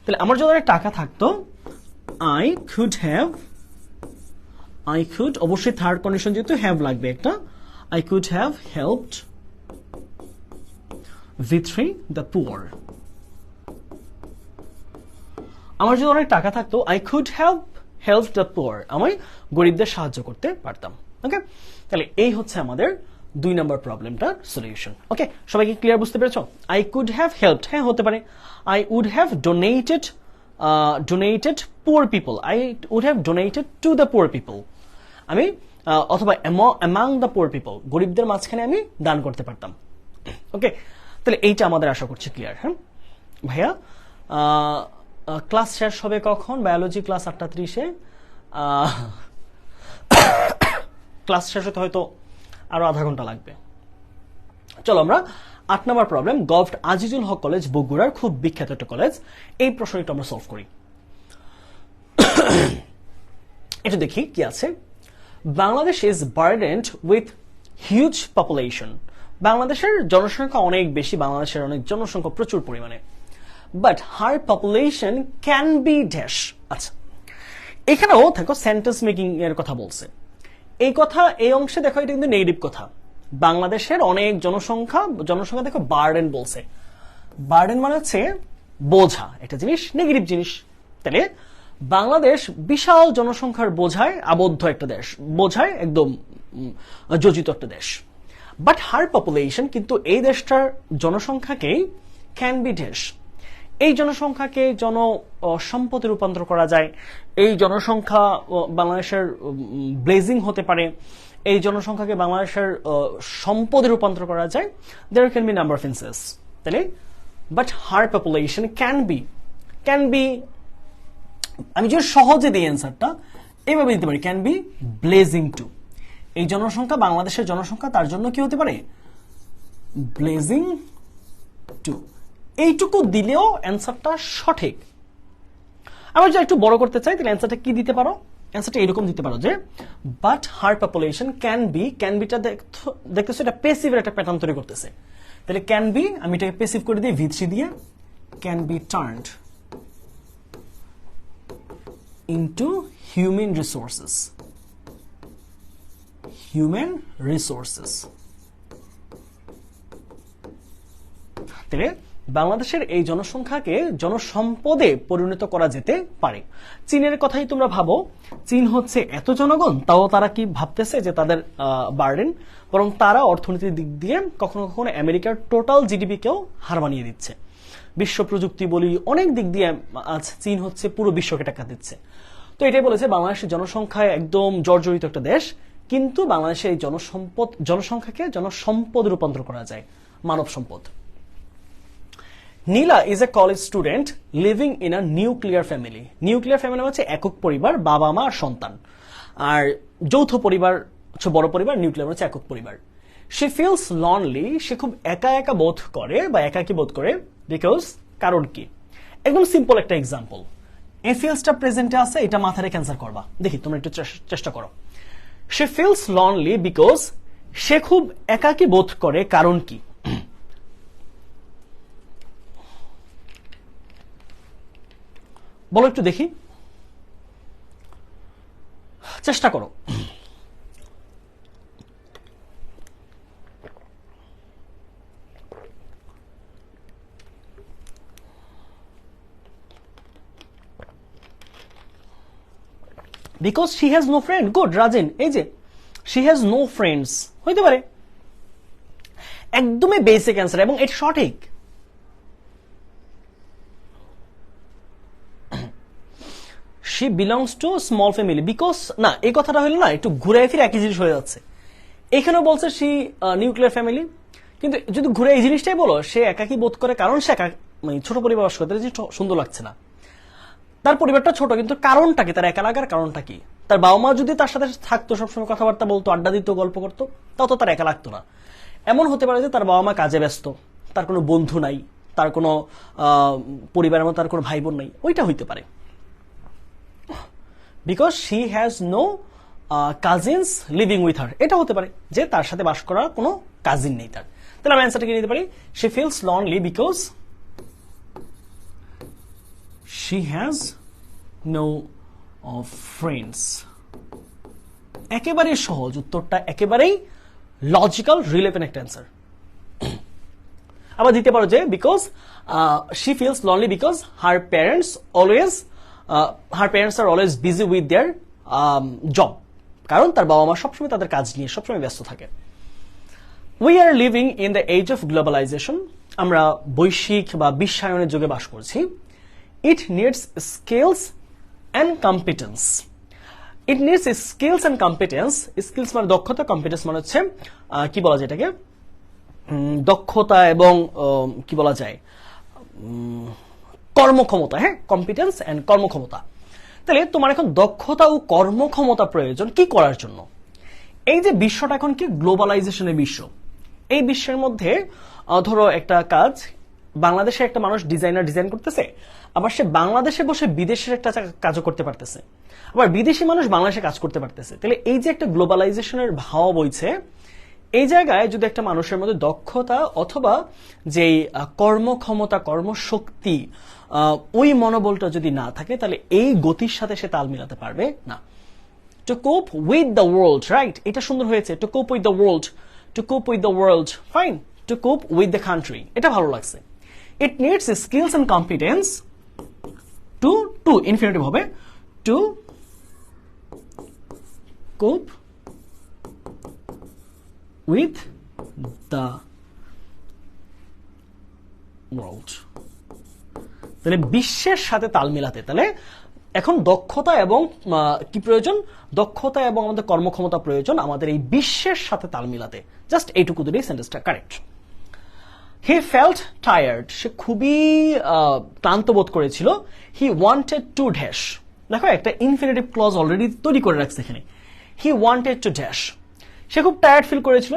তাহলে আমার যদি অনেক টাকা থাকতো, I could, অবশ্যই থার্ড কন্ডিশন যেহেতু হ্যাভ লাগবে একটা, I could have helped V3 the poor। আমার যদি অনেক টাকা থাকতো, I could have helped the poor, আমি গরিবদের সাহায্য করতে পারতাম। ওকে, তাহলে এই হচ্ছে আমাদের 2 নম্বর প্রবলেমটার সলিউশন। ওকে, সবাইকে ক্লিয়ার বুঝতে পেরেছো? I could have helped, হ্যাঁ হতে পারে। I would have donated donated poor people, I would have donated to the poor people, আমি অথবা অ্যামাং দ্য পুয়ার পিপল, গরিবদের মাঝখানে আমি দান করতে পারতাম। ওকে, তাহলে এইটা আমাদের আশা করছি ক্লিয়ার। হ্যাঁ ভাইয়া, ক্লাস শেষ হবে কখন? বায়োলজি ক্লাস 8:30-এ, ক্লাস শেষ হতে হয়তো আরো আধা ঘন্টা লাগবে। চলো আমরা 8 নম্বর প্রবলেম, গভট আজিজুল হক কলেজ বগুড়ার খুব বিখ্যাত একটা কলেজ, এই প্রশ্নটা আমরা সলভ করি। এটা দেখি কি আছে। Bangladesh is burdened with huge population, বাংলাদেশের জনসংখ্যা অনেক বেশি, বাংলাদেশের অনেক জনসংখ্যা প্রচুর পরিমাণে, but her population can B dash. আচ্ছা, এখানেও দেখো সেন্টেন্স মেকিং এর কথা বলছে। এই কথা এই অংশে দেখো এটা কিন্তু নেগেটিভ কথা, বাংলাদেশের অনেক জনসংখ্যা দেখো বার্ডেন বলছে, বার্ডেন মানে হচ্ছে বোঝা, একটা জিনিস নেগেটিভ জিনিস। তাহলে বাংলাদেশ বিশাল জনসংখ্যার বোঝায় আবদ্ধ একটা দেশ, বোঝায় একদম যোজিত একটা দেশ। বাট হার পপুলেশন, কিন্তু এই দেশটার জনসংখ্যাকেই ক্যান বি ড্যাশ, এই জনসংখ্যাকে সম্পদে রূপান্তর করা যায়, এই জনসংখ্যা বাংলাদেশের ব্লেজিং হতে পারে, এই জনসংখ্যাকে বাংলাদেশের সম্পদে রূপান্তর করা যায়। There can be number of ইনসেস। তাহলে but her population can be, আমি যদি সহজে দিই অ্যান্সারটা এইভাবে দিতে পারি, ক্যান বি ব্লেজিং টু, এই জনসংখ্যা বাংলাদেশের জনসংখ্যা তার জন্য কি হতে পারে, ব্লেজিং টু। এইটুকু দিলেও অ্যান্সারটা সঠিক। আমরা যদি একটু বড় করতে চাই তাহলে অ্যান্সারটা কি দিতে পারো, অ্যান্সারটা এরকম দিতে পারো যে but her population can beta দেখতেছো এটা পেসিভের একটা প্যাটার্ন তৈরি করতেছে। তাহলে ক্যান বি, আমি এটাকে পেসিভ করে দিই V3 দিয়ে, can be turned into human resources, তাহলে বাংলাদেশের এই জনসংখ্যাকে জনসম্পদে পরিণত করা যেতে পারে। চীনের কথাই তোমরা ভাবো, চীন হচ্ছে এত জনগণ, তাও তারা কি ভাবতেছে যে তাদের বার্ডেন, বরং তারা অর্থনীতির দিক দিয়ে কখনো কখনো আমেরিকার টোটাল জিডিপি কেও হার মানিয়ে দিচ্ছে। বিশ্ব প্রযুক্তি বলি, অনেক দিক দিয়ে আজ চীন হচ্ছে পুরো বিশ্বকে টাকা দিচ্ছে। তো এটাই বলেছে বাংলাদেশের জনসংখ্যায় একদম জর্জরিত একটা দেশ, কিন্তু বাংলাদেশের এই জনসংখ্যাকে জনসম্পদ রূপান্তর করা যায়, মানব সম্পদ। Nila is a college student living in a nuclear family. Nuclear family হচ্ছে একক পরিবার, বাবা মা আর সন্তান, আর যৌথ পরিবার হচ্ছে বড় পরিবার, নিউক্লিয়ার হচ্ছে একক পরিবার। শি ফিলস লনলি, সে খুব একা একা বোধ করে বা একাকী বোধ করে, বিকজ, কারণ কি? একদম সিম্পল একটা এক্সাম্পল, এই ফিলসটা প্রেজেন্টে আছে, এটা মাথায় রেখে অ্যান্সার করবা। দেখি তোমরা একটু চেষ্টা করো। শি ফিলস লনলি বিকজ, সে খুব একাকী বোধ করে, কারণ কি? বলো একটু দেখি, চেষ্টা করো। Because she has no friend. Good Rajen, এই যে শি হ্যাজ নো ফ্রেন্ডস হইতে পারে, একদমই বেসিক অ্যান্সার এবং এটা সঠিক। She belongs to small family because, না এই কথাটা হলো না, একটু ঘুরে ফিরে একই জিনিস হয়ে যাচ্ছে। এখানেও বলছে শি নিউক্লিয়ার ফ্যামিলি, কিন্তু যদি ঘুরে এই জিনিসটাই বলো, সে একাকী বোধ করে কারণ সে মানে ছোট পরিবার বাস করতে সুন্দর লাগছে না, তার পরিবারটা ছোট, কিন্তু কারণটা কি? তার একা লাগার কারণটা কি? তার বাবা মা যদি তার সাথে থাকতো, সবসময় কথাবার্তা বলতো, আড্ডা দিত, গল্প করতো, তাও তো তার একা লাগতো না। এমন হতে পারে যে তার বাবা মা কাজে ব্যস্ত, তার কোনো বন্ধু নাই, তার কোনো পরিবারের মধ্যে তার কোনো ভাই বোন নাই, ওইটা হইতে পারে। Because she has no cousins living with her, এটা হতে পারে যে তার সাথে বাস করার কোনো কাজিন নেই তার। তাহলে আমি অ্যান্সারটা কি নিতে পারি? She feels lonely because she has no friends। একেবারেই সহজ উত্তরটা, একেবারেই লজিক্যাল, রিলেভেন্ট একটা অ্যান্সার। আবার দিতে পারো যে because she feels lonely because her parents are always busy with their job, কারণ তার বাবা মা সবসময় তাদের কাজ নিয়ে সবসময় ব্যস্ত থাকে। We are living in the age of globalization, আমরা বৈশ্বিক বা বিশ্বায়নের যুগে বাস করছি। ইট needs skills and competence. It needs skills and competence. Skills মানে দক্ষতা, কম্পিটেন্স মানে হচ্ছে কি বলা যায় এটাকে, দক্ষতা এবং কি বলা যায়, কর্মক্ষমতা। হ্যাঁ, কম্পিটেন্স অ্যান্ড কর্মক্ষমতা। তাহলে তোমার এখন দক্ষতা ও কর্মক্ষমতা প্রয়োজন কি করার জন্য? এই যে বিশ্বটা এখন কি গ্লোবালাইজেশনের বিশ্ব, এই বিশ্বের মধ্যে ধরো একটা কাজ বাংলাদেশে একটা মানুষ ডিজাইন করতেছে, আবার সে বাংলাদেশে বসে বিদেশের একটা কাজও করতে পারতেছে, আবার বিদেশি মানুষ বাংলাদেশে কাজ করতে পারতেছে। তাহলে এই যে একটা গ্লোবালাইজেশনের হাওয়া বইছে, এই জায়গায় যদি একটা মানুষের মধ্যে দক্ষতা অথবা যেই কর্মক্ষমতা, কর্মশক্তি, ওই মনোবলটা যদি না থাকে, তাহলে এই গতির সাথে সে তাল মিলাতে পারবে না। Two cope with the world, right, এটা সুন্দর হয়েছে। To cope with the world, to cope with the world, fine. To cope with the country, এটা ভালো লাগছে। It needs skills and competence to infinitive হবে, to cope with the world. তাহলে বিশ্বের সাথে তাল মিলাতে, তাহলে এখন দক্ষতা এবং কি প্রয়োজন? দক্ষতা এবং আমাদের কর্মক্ষমতা প্রয়োজন আমাদের এই বিশ্বের সাথে তাল মিলাতে। জাস্ট এইটুকু দিলেই সেন্টেন্সটা কারেক্ট। হি ফেল্ট টায়ার্ড, সে খুবই ক্লান্ত বোধ করেছিল। হি ওয়ান্টেড টু ড্যাশ, দেখো একটা ইনফিনিটিভ ক্লজ অলরেডি তৈরি করে রাখছে এখানে। হি ওয়ান্টেড টু ড্যাশ, সে খুব টায়ার্ড ফিল করেছিল,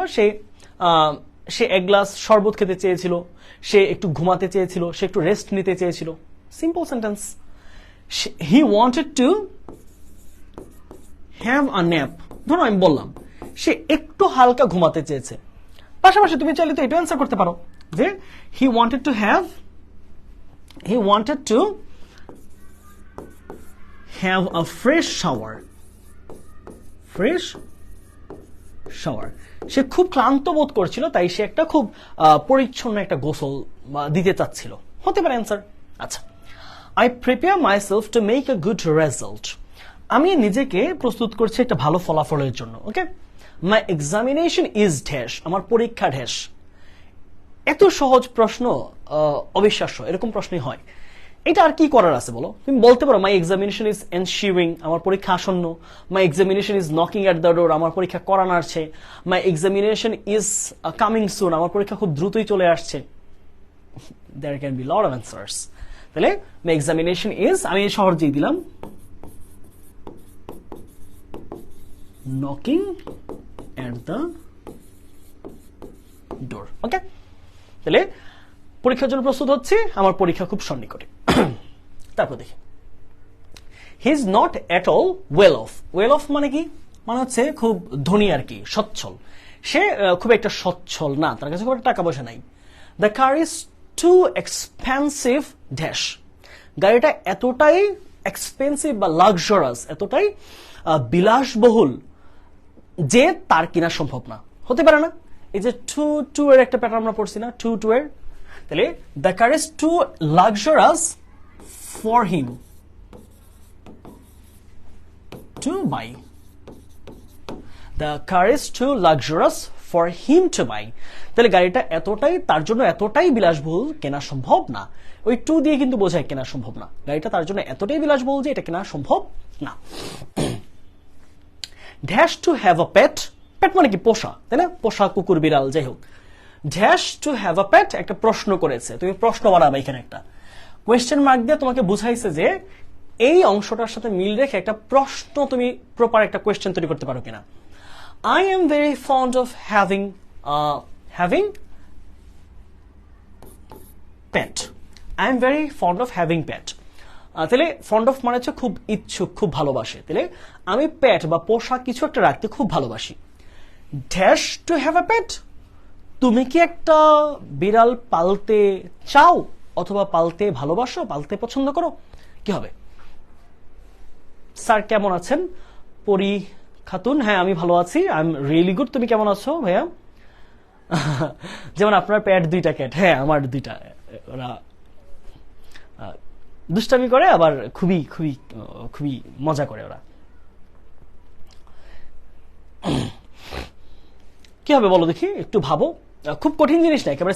সে এক গ্লাস শরবত খেতে চেয়েছিল, সে একটু ঘুমাতে চেয়েছিল, সে একটু রেস্ট নিতে চেয়েছিল। Simple sentence. He wanted to have a nap, ধরো আমি বললাম সে একটু হালকা ঘুমাতে চেয়েছে, পাশাপাশি তুমি চাইলে তো এটা অ্যান্সার করতে পারো যে he wanted to have a fresh shower. সে খুব ক্লান্ত বোধ করছিল, তাই সে একটা খুব পরিচ্ছন্ন একটা গোসল দিতে চাচ্ছিল, হতে পারে অ্যান্সার। আচ্ছা, I prepare myself to make a good result, আমি নিজেকে প্রস্তুত করছি একটা ভালো ফলাফলের জন্য। ওকে, মাই এক্সামিনেশন ইজ ড্যাশ, আমার পরীক্ষা ড্যাশ। এত সহজ প্রশ্ন, অবিশ্বাস্য, এরকম প্রশ্নই হয়। এটা আর কি করার আছে বলো? তুমি বলতে পারো মাই এক্সামিনেশন ইজ এনশিউইং, আমার পরীক্ষা আসন্ন। My examination is knocking at the door, আমার পরীক্ষা করা নাড়ছে। My examination is coming soon, আমার পরীক্ষা খুব দ্রুতই চলে আসছে। There can be lot of answers. তাহলে মাই এক্সামিনেশন ইজ, আমি সহজেই দিলাম নকিং এট দ্য ডোর। ওকে, তাহলে পরীক্ষার জন্য প্রস্তুত হচ্ছে, আমার পরীক্ষা খুব সন্নিকটে। তারপর দেখি, he is not at all well of. Well of মানে কি? মানে হচ্ছে খুব ধনী আর কি, সচ্ছল। সে খুব একটা সচ্ছল না, তার কাছে খুব একটা টাকা পয়সা নাই। The car is too expensive dash, গাড়িটা এতটাই এক্সপেন্সিভ বা লাক্সারাস, এতটাই বিলাসবহুল যে তার কিনা সম্ভব না, হতে পারে না। এই যে টু এর একটা প্যাটার্ন আমরা পড়ছি না, টু এর। তাহলে the car is too luxurious for him to buy. The car is too luxurious for him to buy. তাহলে গাড়িটা এতটাই, তার জন্য এতটাই বিলাসবহুল, কেনা সম্ভব না। ওই টু দিয়ে কিন্তু বোঝায় কেনা সম্ভব না। গাড়িটা তার জন্য এতটাই বিলাসবহুল যে এটা কেনা সম্ভব না। ড্যাশ টু হ্যাভ আ পেট, পেট মানে কি? পোষা, তাই না? পোষা, কুকুর, বিড়াল, যাই হোক। ড্যাশ টু হ্যাভ আ পেট, একটা প্রশ্ন করেছে, তুমি প্রশ্ন বানাবে এখানে একটা কোয়েশ্চেন মার্ক দিয়ে তোমাকে বুঝাইছে যে এই অংশটার সাথে মিল রেখে একটা প্রশ্ন তুমি প্রপার একটা কোয়েশ্চেন তৈরি করতে পারো কিনা। I am very fond of having pet. I am very fond of having pet. তাহলে ফন্ড অফ মানে হচ্ছে খুব ইচ্ছুক, খুব ভালোবাসে। তাহলে আমি পেট বা পোষা কিছু একটা রাখতে খুব ভালোবাসি। Dash two have a pet, তুমি কি একটা বিড়াল পালতে চাও অথবা পালতে ভালোবাসো, পালতে পছন্দ করো? কি হবে? স্যার কেমন আছেন? পরি খাতুন, হ্যাঁ আমি ভালো আছি, আই এম রিয়েলি গুড। তুমি কেমন আছো ভাইয়া? যেমন আপনার প্যাট দুইটা ক্যাট, হ্যাঁ আমার দুইটা। ওরা দুষ্টামি করে, আবার খুবই খুবই খুবই মজা করে ওরা। কি হবে বলো দেখি, একটু ভাবো। খুব কঠিন জিনিস না একেবারে।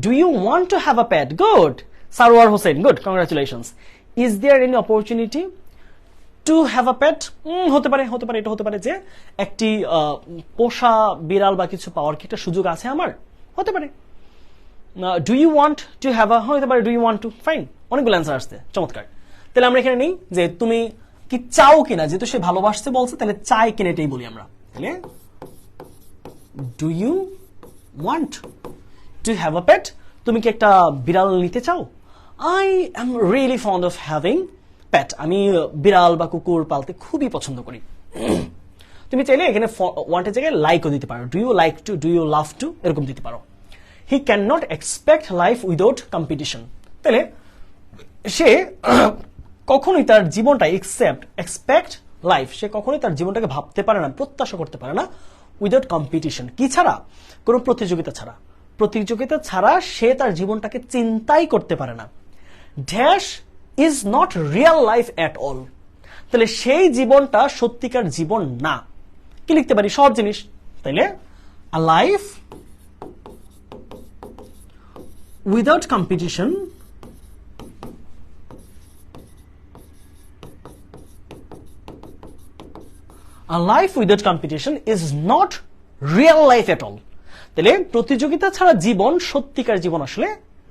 Do you want to have a pet? Good, Sarwar Hossain, good, congratulations. Is there any opportunity to have a pet? হতে পারে, এটা হতে পারে যে একটি পোষা বিড়াল বা কিছু পাওয়ার কি একটা সুযোগ আছে আমার, হতে পারে। Do you want to have a, হতে পারে do you want to, fine, অনেকগুলো অ্যান্সার আসছে, চমৎকার। তাহলে আমরা এখানে নেই যে তুমি কি চাও কিনা, যেহেতু সে ভালোবাসতে বলছে তাহলে চাই কিনা এটাই বলি আমরা। তাহলে do you want to have a pet? তুমি কি একটা বিড়াল নিতে চাও? I am really fond of having pet, আমি বিড়াল বা কুকুর পালতে খুবই পছন্দ করি। তুমি চাইলে এখানে ওয়ান্টের জায়গায় লাইকও দিতে পারো, do you like to, do you love to, এরকম দিতে পারো। He can not expect life without competition, তাহলে সে কখনোই তার জীবনটা এক্সপেক্ট লাইফ, সে কখনোই তার জীবনটাকে ভাবতে পারে না, প্রত্যাশা করতে পারে না উইদাউট কম্পিটিশন, কি ছাড়া? কোনো প্রতিযোগিতা ছাড়া। প্রতিযোগিতা ছাড়া সে তার জীবনটাকে চিন্তাই করতে পারে না। Dash is not real life at all, তাহলে সেই জীবনটা সত্যিকার জীবন না। কি লিখতে পারি? সব জিনিস। তাইলে a life without competition a life without competition is not real life at all. তাহলে প্রতিযোগিতা ছাড়া জীবন সত্যিকার জীবন আসলে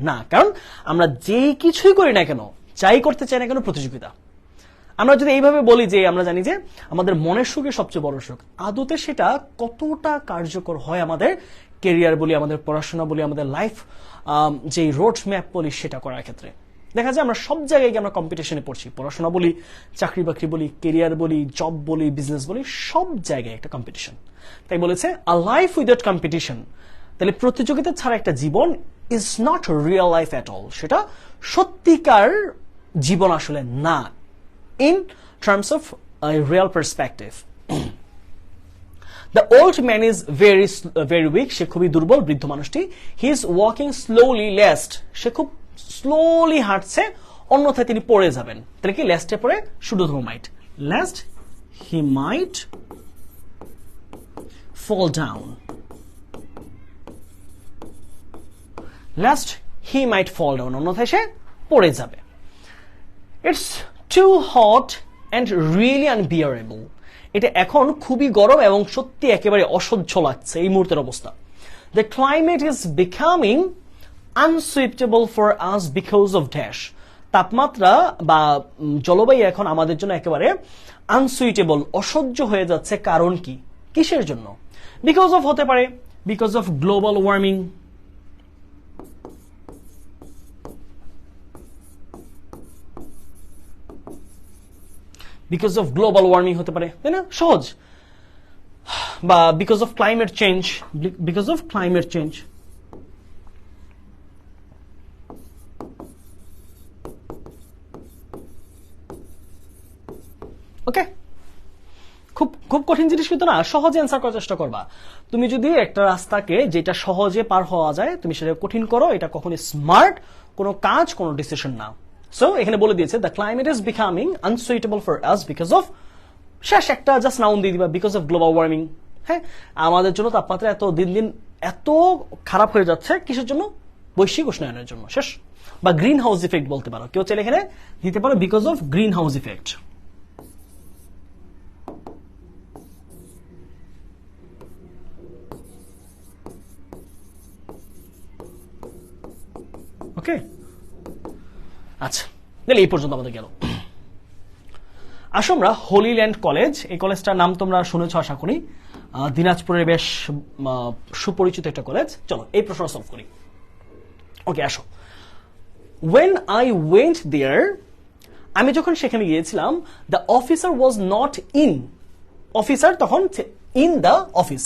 না, কারণ আমরা যেই কিছুই করি না কেন, যাই করতে চাই না কেন, প্রতিযোগিতা। আমরা যদি এইভাবে বলি যে আমরা জানি যে আমাদের মনের সুখই সবচেয়ে বড় সুখ, আদতে সেটা কতটা কার্যকর হয় আমাদের কেরিয়ার বলি, আমাদের পড়াশোনা বলি, আমাদের লাইফ যে রোড ম্যাপ বলি সেটা করার ক্ষেত্রে দেখা যায় আমরা সব জায়গায় গিয়ে আমরা কম্পিটিশনে পড়ছি। পড়াশোনা বলি, চাকরি বাকরি বলি, কেরিয়ার বলি, জব বলি, বিজনেস বলি, সব জায়গায় একটা কম্পিটিশন। তাই বলেছে আ লাইফ উইদাউট কম্পিটিশন, তাহলে প্রতিযোগিতা ছাড়া একটা জীবন is not real life at all, সেটা সত্যিকার জীবন আসলে না, in terms of real perspective. The old man is very weak, সে খুবই দুর্বল, বৃদ্ধ মানুষটি। He is walking slowly lest, সে খুব স্লোলি হাঁটছে, অন্যথায় তিনি পড়ে যাবেন। তাহলে কি লেস্টে পড়ে শুধু might, lest he might fall down, lest he might fall down, অন্যথায় সে পড়ে যাবে। It's too hot and really unbearable, এটা এখন খুবই গরম এবং সত্যি একেবারে অসহ্য লাগছে এই মুহূর্তের অবস্থা। The climate is becoming unsuitable for us because of dash, তাপমাত্রা বা জলবায়ু এখন আমাদের জন্য একেবারে আনসুইটেবল, অসহ্য হয়ে যাচ্ছে। কারণ কি? কিসের জন্য? বিকজ অফ হতে পারে because of global warming, because of global warming হতে পারে, তাই না? সহজ। বা because of climate change, because of climate change. Okay, খুব খুব কঠিন জিনিস কিন্তু না, সহজে অ্যান্সার করার চেষ্টা করবা। তুমি যদি একটা রাস্তাকে যেটা সহজে পার হওয়া যায় তুমি সেটা কঠিন করো, এটা কখনোই স্মার্ট কোনো কাজ, কোনো ডিসিশন না। সো এখানে বলে দিয়েছে the climate is becoming unsuitable for us because of, শেষ একটা জাস্ট নাউন দিয়ে দিবা, বিকজ অফ গ্লোবাল ওয়ার্মিং। হ্যাঁ, আমাদের জন্য তাপমাত্রা এত দিন দিন এত খারাপ হয়ে যাচ্ছে, কিসের জন্য? বৈশ্বিক উষ্ণায়নের জন্য, শেষ। বা গ্রিন হাউস ইফেক্ট বলতে পারো, কেউ চাইলে এখানে দিতে পারো because of green house effect. Okay, আচ্ছা, তাহলে এই পর্যন্ত আমাদের গেল। আসো আমরা হোলিল্যান্ড কলেজ, এই কলেজটার নাম তোমরা শুনেছ আশা করি, দিনাজপুরের বেশ সুপরিচিত একটা কলেজ। চলো এই প্রশ্ন সলভ করি। ওকে, আসো। When I went there, আমি যখন সেখানে গিয়েছিলাম, the officer was not in, officer তখন ইন দ্য অফিস,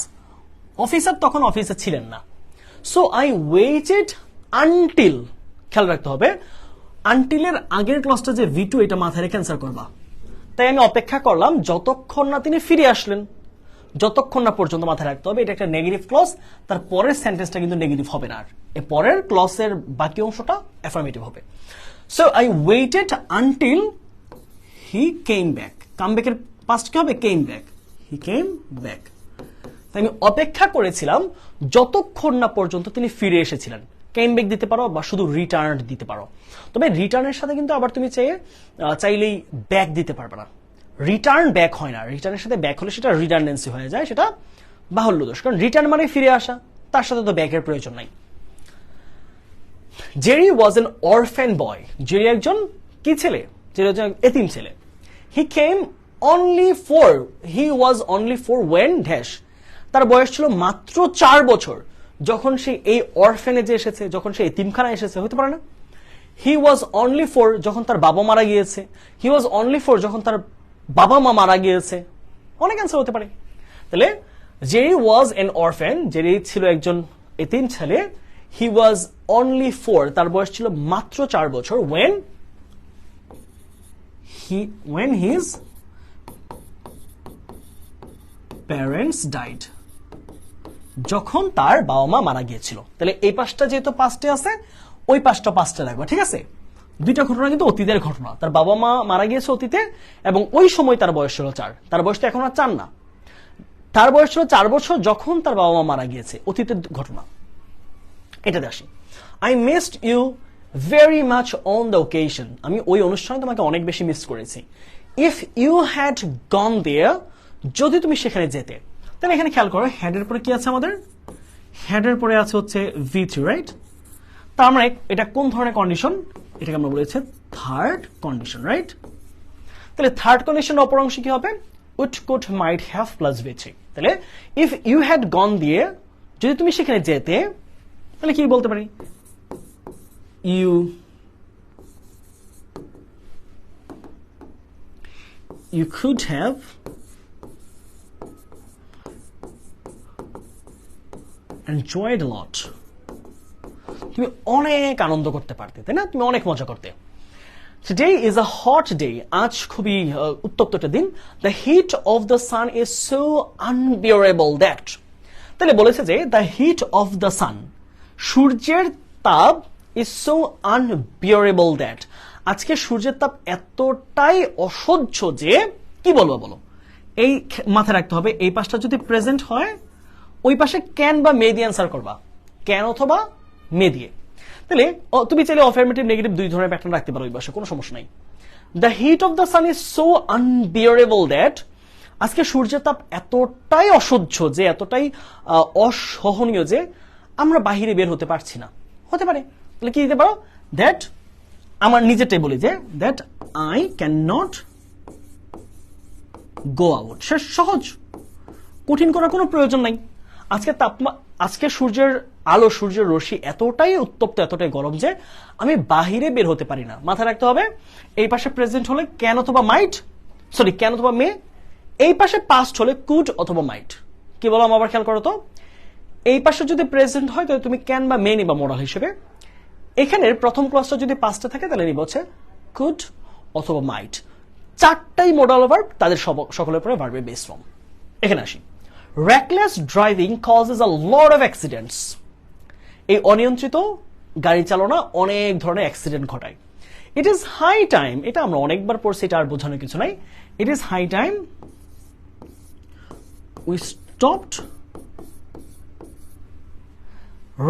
অফিসার তখন অফিসে ছিলেন না। So I waited until, খেয়াল রাখতে হবে আনটিলের আগের ক্লজটা যে V2, এটা মাথায় রেখে অ্যান্সার করবা। তাই আমি অপেক্ষা করলাম যতক্ষণ না তিনি ফিরে আসলেন, যতক্ষণ না পর্যন্ত মাথায় রাখতে হবে এটা একটা নেগেটিভ ক্লজ, তার পরের সেন্টেন্সটা কিন্তু নেগেটিভ হবে না, আর এর পরের ক্লজের বাকি অংশটা অ্যাফার্মেটিভ হবে। So I waited until he came back, come ব্যাকের পাস্ট কি হবে? Came back, he came back. তাই আমি অপেক্ষা করেছিলাম যতক্ষণ না পর্যন্ত তিনি ফিরে এসেছিলেন। কেম ব্যাক দিতে পারো বা শুধু রিটার্ন দিতে পারো। তবে রিটার্নের সাথে কিন্তু আবার তুমি চাইলেই ব্যাক দিতে পারবে না। রিটার্ন ব্যাক হয় না, রিটার্নের সাথে ব্যাক হলে সেটা রিডান্ডেন্সি হয়ে যায়, সেটা বাহুল্য দোষ। কারণ রিটার্ন মানে ফিরে আসা, তার সাথে তো ব্যাকের প্রয়োজন নাই। Jerry was an orphan boy. Jerry একজন কি ছেলে? জেরি একজন এতিম ছেলে। He was only four when dash. তার বয়স ছিল মাত্র 4 বছর যখন সে এই অরফ্যানেজে এসেছে, যখন সে এতিমখানায় এসেছে। হতে পারে না? হি ওয়াজ অনলি ফোর যখন তার বাবা মারা গিয়েছে। হি ওয়াজ অনলি ফোর যখন তার বাবা মা মারা গিয়েছে। অনেক অ্যান্সার হতে পারে। তাহলে Jerry was an orphan, Jerry ছিল একজন এতিম ছেলে। হি ওয়াজ অনলি 4, তার বয়স ছিল মাত্র 4 বছর। when his parents died, যখন তার বাবা মা মারা গিয়েছিল। তাহলে এই পাঁচটা যেহেতু পাস্টে আছে, ওই পাঁচটা পাস্টে রাখবা, ঠিক আছে? দুইটা ঘটনা কিন্তু অতীতের ঘটনা। তার বাবা মা মারা গিয়েছে অতীতে, এবং ওই সময় তার বয়স ছিল 4। তার বয়স তো এখন আর 4 না, তার বয়স ছিল 4 বছর যখন তার বাবা মা মারা গিয়েছে, অতীতের ঘটনা। এটাতে আসি। I missed you very much on the occasion. আমি ওই অনুষ্ঠানে তোমাকে অনেক বেশি মিস করেছি। If you had gone there, যদি তুমি সেখানে যেতে। তাহলে এখানে খেয়াল করো, হ্যাডের পরে কি আছে আমাদের? হ্যাডের পরে আছে হচ্ছে V3, রাইট? তার মানে এটা কোন ধরনের কন্ডিশন? এটাকে আমরা বলেছি থার্ড কন্ডিশন, রাইট? তাহলে থার্ড কন্ডিশনের অপর অংশ কি হবে? Would, could, might, have plus V3। তাহলে ইফ ইউ হ্যাড গন দিয়ে যদি তুমি সেখানে যেতে, তাহলে কি বলতে পারি? You could have enjoyed a lot. তুমি অনেক আনন্দ করতে পারতে, তাই না? তুমি অনেক মজা করতে। Today is a hot day. আজ খুবই উত্তপ্ত একটা দিন। The heat of the sun is so unbearable that. তাহলে বলেছে যে the heat of the sun, সূর্যের তাপ is so unbearable that. আজকে সূর্যের তাপ এতটাই অসহ্য যে কি বলো? এই মাথায় রাখতে হবে, এই পাশটা যদি প্রেজেন্ট হয়, ওই পাশে ক্যান বা মে দিয়ে অ্যান্সার করবা, ক্যান অথবা মে দিয়ে। তাহলে তুমি চাইলে অ্যাফার্মেটিভ নেগেটিভ দুই ধরনের প্যাটার্ন রাখতে পারো ওই পাশে, কোনো সমস্যা নাই। The heat of the sun is so unbearable that, আজকে সূর্যের তাপ এতটাই অসহ্য যে, এতটাই অসহনীয় যে আমরা বাহিরে বের হতে পারছি না। হতে পারে। তাহলে কি দিতে পারো? দ্যাট, আমার নিজেরটাই বলি যে that I can not go out. সহজ, কঠিন করার কোনো প্রয়োজন নাই। আজকে সূর্যের আলো, সূর্যের রশ্মি এতটাই উত্তপ্ত, এতটাই গরম যে আমি বাহিরে বের হতে পারি না। মাথায় রাখতে হবে, এই পাশে প্রেজেন্ট হলে ক্যান অথবা মাইট, ক্যান অথবা মে। এই পাশে পাস্ট হলে কুড অথবা মাইট। কি বললাম আবার খেয়াল করো তো, এই পাশে যদি প্রেজেন্ট হয় তাহলে তুমি ক্যান বা মে নিবা মডাল হিসেবে। এখানের প্রথম ক্লাসটা যদি পাস্টে থাকে তাহলে নিব হচ্ছে কুড অথবা মাইট। চারটাই মডাল ভার্ব, তাদের সকলের পরে ভার্বের বেস ফর্ম। এখানে আসি। Reckless driving causes a lot of accidents. এই অনিয়ন্ত্রিত গাড়ি চালনা অনেক ধরনের অ্যাক্সিডেন্ট ঘটায়। ইট ইজ হাই টাইম, এটা আমরা অনেকবার পড়ছি, এটা আর বোঝানোর কিছু নাই। It is high time we stopped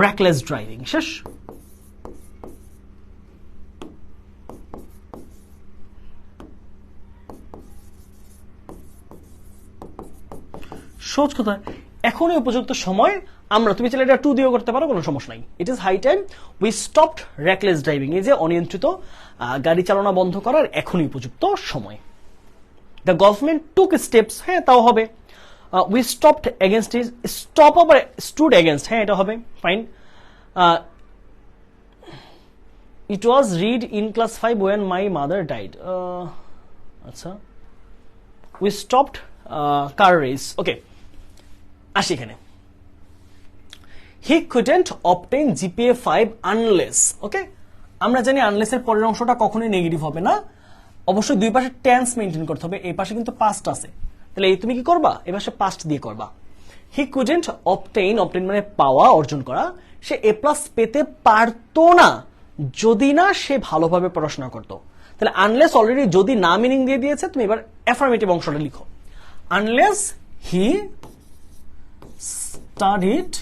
reckless driving. শেষ। সহজ কথা, এখনই উপযুক্ত সময়। তুমি চাইলে এটা 2 দিয়েও করতে পারো, কোনো সমস্যা নাই। It is high time we stopped reckless driving, এই যে অনিয়ন্ত্রিত গাড়ি চালনা বন্ধ করার এখনই উপযুক্ত সময়। দ্য গভর্নমেন্ট টুক স্টেপস, হ্যাঁ তাও হবে। উই স্টপড এগেনস্ট, স্টপ আবার স্টুড এগেনস্ট, হ্যাঁ এটা হবে, fine. It was read in class 5 when my mother died. আচ্ছা, we stopped car race. Okay, আসি এখানে। He couldn't obtain GPA 5 unless. Okay, আমরা জানি আনলেস এর পরের অংশটা কখনোই নেগেটিভ হবে না, অবশ্যই দুই পাশে টেন্স মেইনটেইন করতে হবে। এই পাশে কিন্তু পাস্ট আছে, তাহলে এই তুমি কি করবা? এই পাশে পাস্ট দিয়ে করবা। হি কুডেন্ট অবটেইন, অবটেইন মানে পাওয়া, অর্জন করা। সে A+ পেতে পারতো না যদি না সে ভালোভাবে পড়াশোনা করতো। তাহলে আনলেস অলরেডি যদি না মিনিং দিয়ে দিয়েছে, তুমি এবার অ্যাফার্মেটিভ অংশটা লিখো। Unless he studied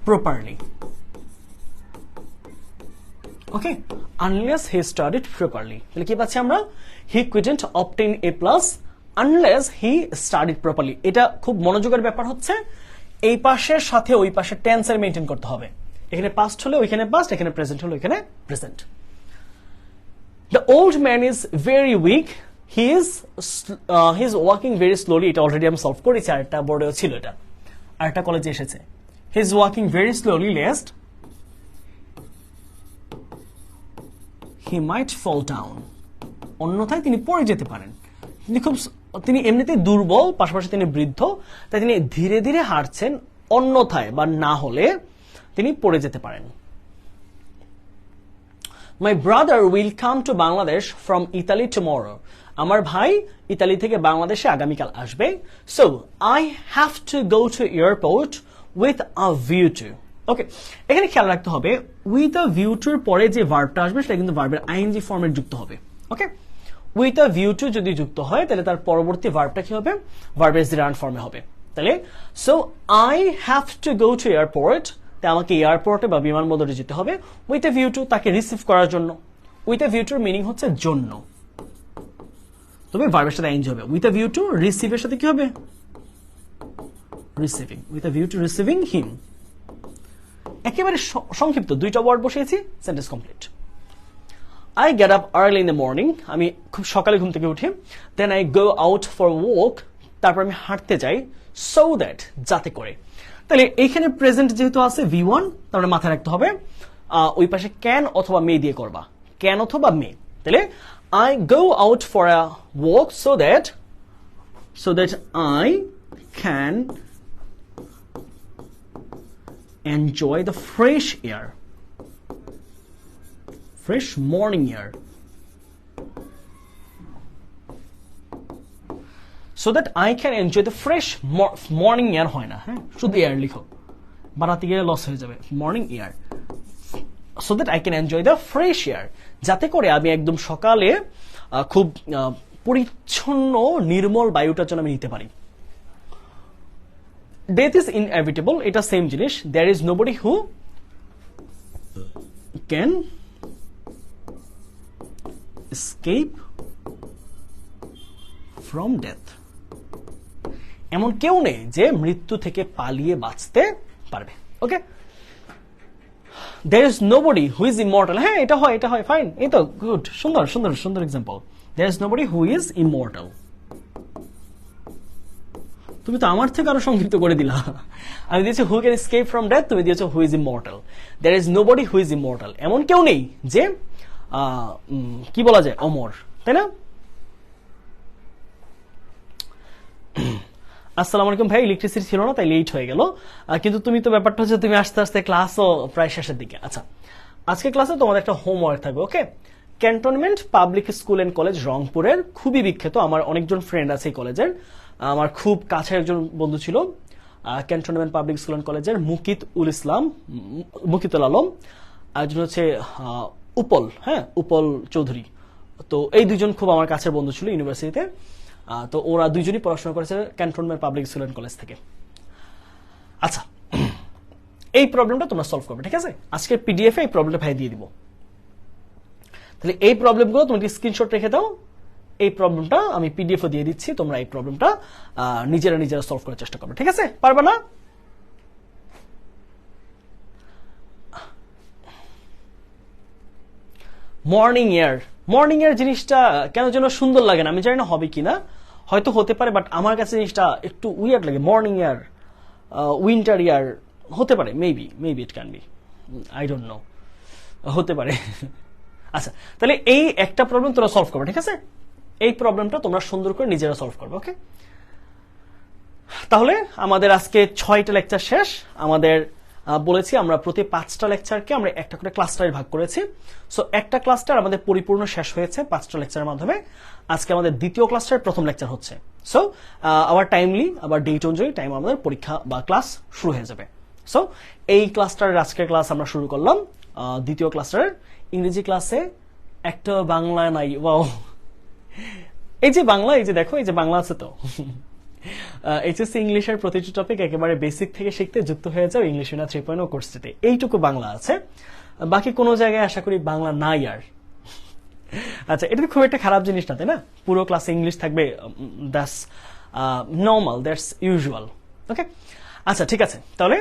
properly. Okay, unless he studied properly. তাহলে কি পাচ্ছি আমরা? হি couldn't obtain A plus unless he studied properly. এটা খুব মনোযোগের ব্যাপার হচ্ছে, এই পাশের সাথে ওই পাশের টেন্সের মেইনটেইন করতে হবে। এখানে পাস্ট হলে ওইখানে পাস্ট, এখানে প্রেজেন্ট হলে ওইখানে present. The old man is very weak, he is walking very slowly. এটা অলরেডি আমি সলভ করেছি, আরেকটা বোর্ডেও ছিল, এটা আরেকটা কলেজে এসেছে। He is walking very slowly lest he might fall down. অন্যথায় তিনি পড়ে যেতে পারেন। তিনি এমনিতেই দুর্বল, পাশাপাশি তিনি বৃদ্ধ, তাই তিনি ধীরে ধীরে হাঁটছেন, অন্যথায় বা না হলে তিনি পড়ে যেতে পারেন। My brother will come to Bangladesh from Italy tomorrow. আমার ভাই ইতালি থেকে বাংলাদেশে আগামীকাল আসবে। So I have to go to airport with a view to. Okay, এখানে খেয়াল রাখতে হবে উইথ আ ভিউ টুর পরে যে ভার্বটা আসবে সেটা কিন্তু ভার্বের আইএনজি ফর্মে যুক্ত হবে। ওকে, উইথ আ ভিউ টু যদি যুক্ত হয় তাহলে তার পরবর্তী ভার্বটা কি হবে? ভার্বের জিরান ফর্মে হবে। তাহলে so I have to go to airport, তাই আমাকে এয়ারপোর্টে বা বিমানবন্দরে যেতে হবে উইথ এ ভিউ টু, তাকে রিসিভ করার জন্য। উইথ এ ভিউ টুর মিনিং হচ্ছে জন্য, তবে ভার্বের সাথে আইএনজি হবে। উইথ এ ভিউ টু রিসিভের সাথে কি হবে? Receiving. With a view to receiving him. একেবারে সংক্ষিপ্ত, দুইটা ওয়ার্ড বসিয়েছি, sentence complete. I get up early in the morning, আমি খুব সকালে ঘুম থেকে উঠি। Then I go out for a walk, তারপর আমি হাঁটতে যাই। So that, যাতে করে। তাহলে এইখানে প্রেজেন্ট যেহেতু আছে V1, তাহলে মাথায় রাখতে হবে ওই পাশে ক্যান অথবা মে দিয়ে করবা, ক্যান অথবা মে। তাহলে I go out for a walk so that I can enjoy the fresh air, fresh morning air, so that I can enjoy the fresh morning air। হয় না, হ্যাঁ, শুধু এয়ার লিখো, বানাতে গেলে লস হয়ে যাবে। Morning air, so that I can enjoy the fresh air, যাতে করে আমি একদম সকালে খুব পরিচ্ছন্ন নির্মল বায়ুটা যেন আমি নিতে পারি। Death is inevitable, এটা সেম জিনিস। There is nobody who can escape from death, এমন কেউ নেই যে মৃত্যু থেকে পালিয়ে বাঁচতে পারবে। ওকে, there is nobody who is immortal, হ্যাঁ এটা হয়, এটা হয়, ফাইন, এই তো গুড, সুন্দর সুন্দর সুন্দর example. there is nobody who is immortal। তুমি তো আমার থেকে আরো সংক্ষিপ্ত করে দিলা। আমি দিয়েছি who can escape from death, তুমি দিয়েছো who is immortal. There is nobody who is immortal, এমন কেউ নেই যে কি বলা যায়, অমর, তাই না? আসসালামু আলাইকুম ভাই, ইলেকট্রিসিটি ছিল না তাই লেট হয়ে গেল, কিন্তু তুমি তো ব্যাপারটা হচ্ছে তুমি আস্তে আস্তে ক্লাসও প্রায় শেষের দিকে। আচ্ছা, আজকে ক্লাসে তোমাদের একটা হোমওয়ার্ক থাকবে। Okay, Cantonment Public School and College রংপুরের, খুবই বিখ্যাত, আমার অনেকজন ফ্রেন্ড আছে এই কলেজের, আমার খুব কাছের একজন বন্ধু ছিল ক্যান্টনমেন্ট পাবলিক স্কুল এন্ড কলেজের, মুকিতুল আলম, একজন হচ্ছে উপল, হ্যাঁ উপল চৌধুরী। তো এই দুজন খুব আমার কাছের বন্ধু ছিল ইউনিভার্সিটিতে। তো ওরা দুইজনই পড়াশোনা করেছে Cantonment Public School and College থেকে। আচ্ছা, এই প্রবলেমটা তোমরা সলভ করবে, ঠিক আছে? আজকে পিডিএফ এ এই প্রবলেমটা ভাই দিয়ে দিব। তাহলে এই প্রবলেমগুলো তুমি স্ক্রিনশট রেখে দাও, এই প্রবলেমটা আমি পিডিএফ দিয়ে দিচ্ছি, তোমরা এই প্রবলেমটা নিজেরা সলভ করার চেষ্টা করবে, ঠিক আছে? পারবে না? মর্নিং এয়ার জিনিসটা কেন যেন সুন্দর লাগে না, আমি জানি না হবে কিনা, হয়তো হতে পারে, বাট আমার কাছে জিনিসটা একটু উইয়ার্ড লাগে। মর্নিং এয়ার, উইন্টার ইয়ার হতে পারে, maybe it can B, I don't know, হতে পারে। আচ্ছা, তাহলে এই একটা প্রবলেম তোমরা সলভ করবে, ঠিক আছে? এই প্রবলেমটা তোমরা সুন্দর করে নিজেরা সলভ করবে। ওকে, তাহলে আমাদের আজকে 6টা লেকচার শেষ। আমাদের বলেছি আমরা প্রতি 5টা লেকচারকে আমরা একটা করে ক্লাস্টারে ভাগ করেছি। সো একটা ক্লাস্টার আমাদের পরিপূর্ণ শেষ হয়েছে 5টা লেকচারের মাধ্যমে। আজকে আমাদের দ্বিতীয় ক্লাস্টারের প্রথম লেকচার হচ্ছে। সো আবার টাইমলি, আবার ডেট অনুযায়ী টাইম আমাদের পরীক্ষা বা ক্লাস শুরু হয়ে যাবে। সো এই ক্লাস্টারের আজকের ক্লাস আমরা শুরু করলাম। দ্বিতীয় ক্লাস্টারের ইংরেজি ক্লাসে একটা বাংলা নাই। ওয়াও, এই যে বাংলা, এই যে দেখো, এই যে বাংলা আছে তো। এইচএসসি ইংলিশের প্রতিটি টপিক একেবারে বেসিক থেকে শিখতে যুক্ত হয়ে যাও ইংলিশ উইনার 3.0 কোর্সটিতে। এইটুকু বাংলা আছে। বাকি কোনো জায়গায় আশা করি বাংলা নাই আর। আচ্ছা, এটা তো খুব একটা খারাপ জিনিস না, তাই না? পুরো ক্লাসে ইংলিশ থাকবে, দ্যাটস নর্মাল, দ্যাটস ইউজুয়াল। ওকে, আচ্ছা ঠিক আছে, তাহলে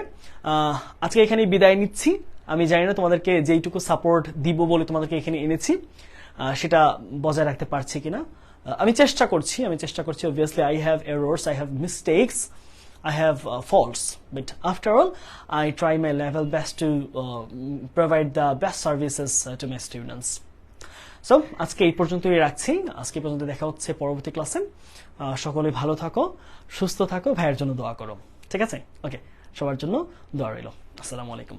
আজকে এখানে বিদায় নিচ্ছি। আমি জানি না তোমাদেরকে যেইটুকু সাপোর্ট দিব বলে তোমাদেরকে এখানে এনেছি সেটা বজায় রাখতে পারছি কিনা। আমি চেষ্টা করছি obviously I have errors, I have mistakes, I have faults, but after all, I try my level best to provide the best services to my students. So, আজকে এই পর্যন্তই রাখছি। আজকে এই পর্যন্ত দেখা হচ্ছে পরবর্তী ক্লাসে। সকলে ভালো থাকো, সুস্থ থাকো, ভাইয়ের জন্য দোয়া করো। ঠিক আছে? ওকে, সবার জন্য দোয়া রইল। আসসালামু আলাইকুম।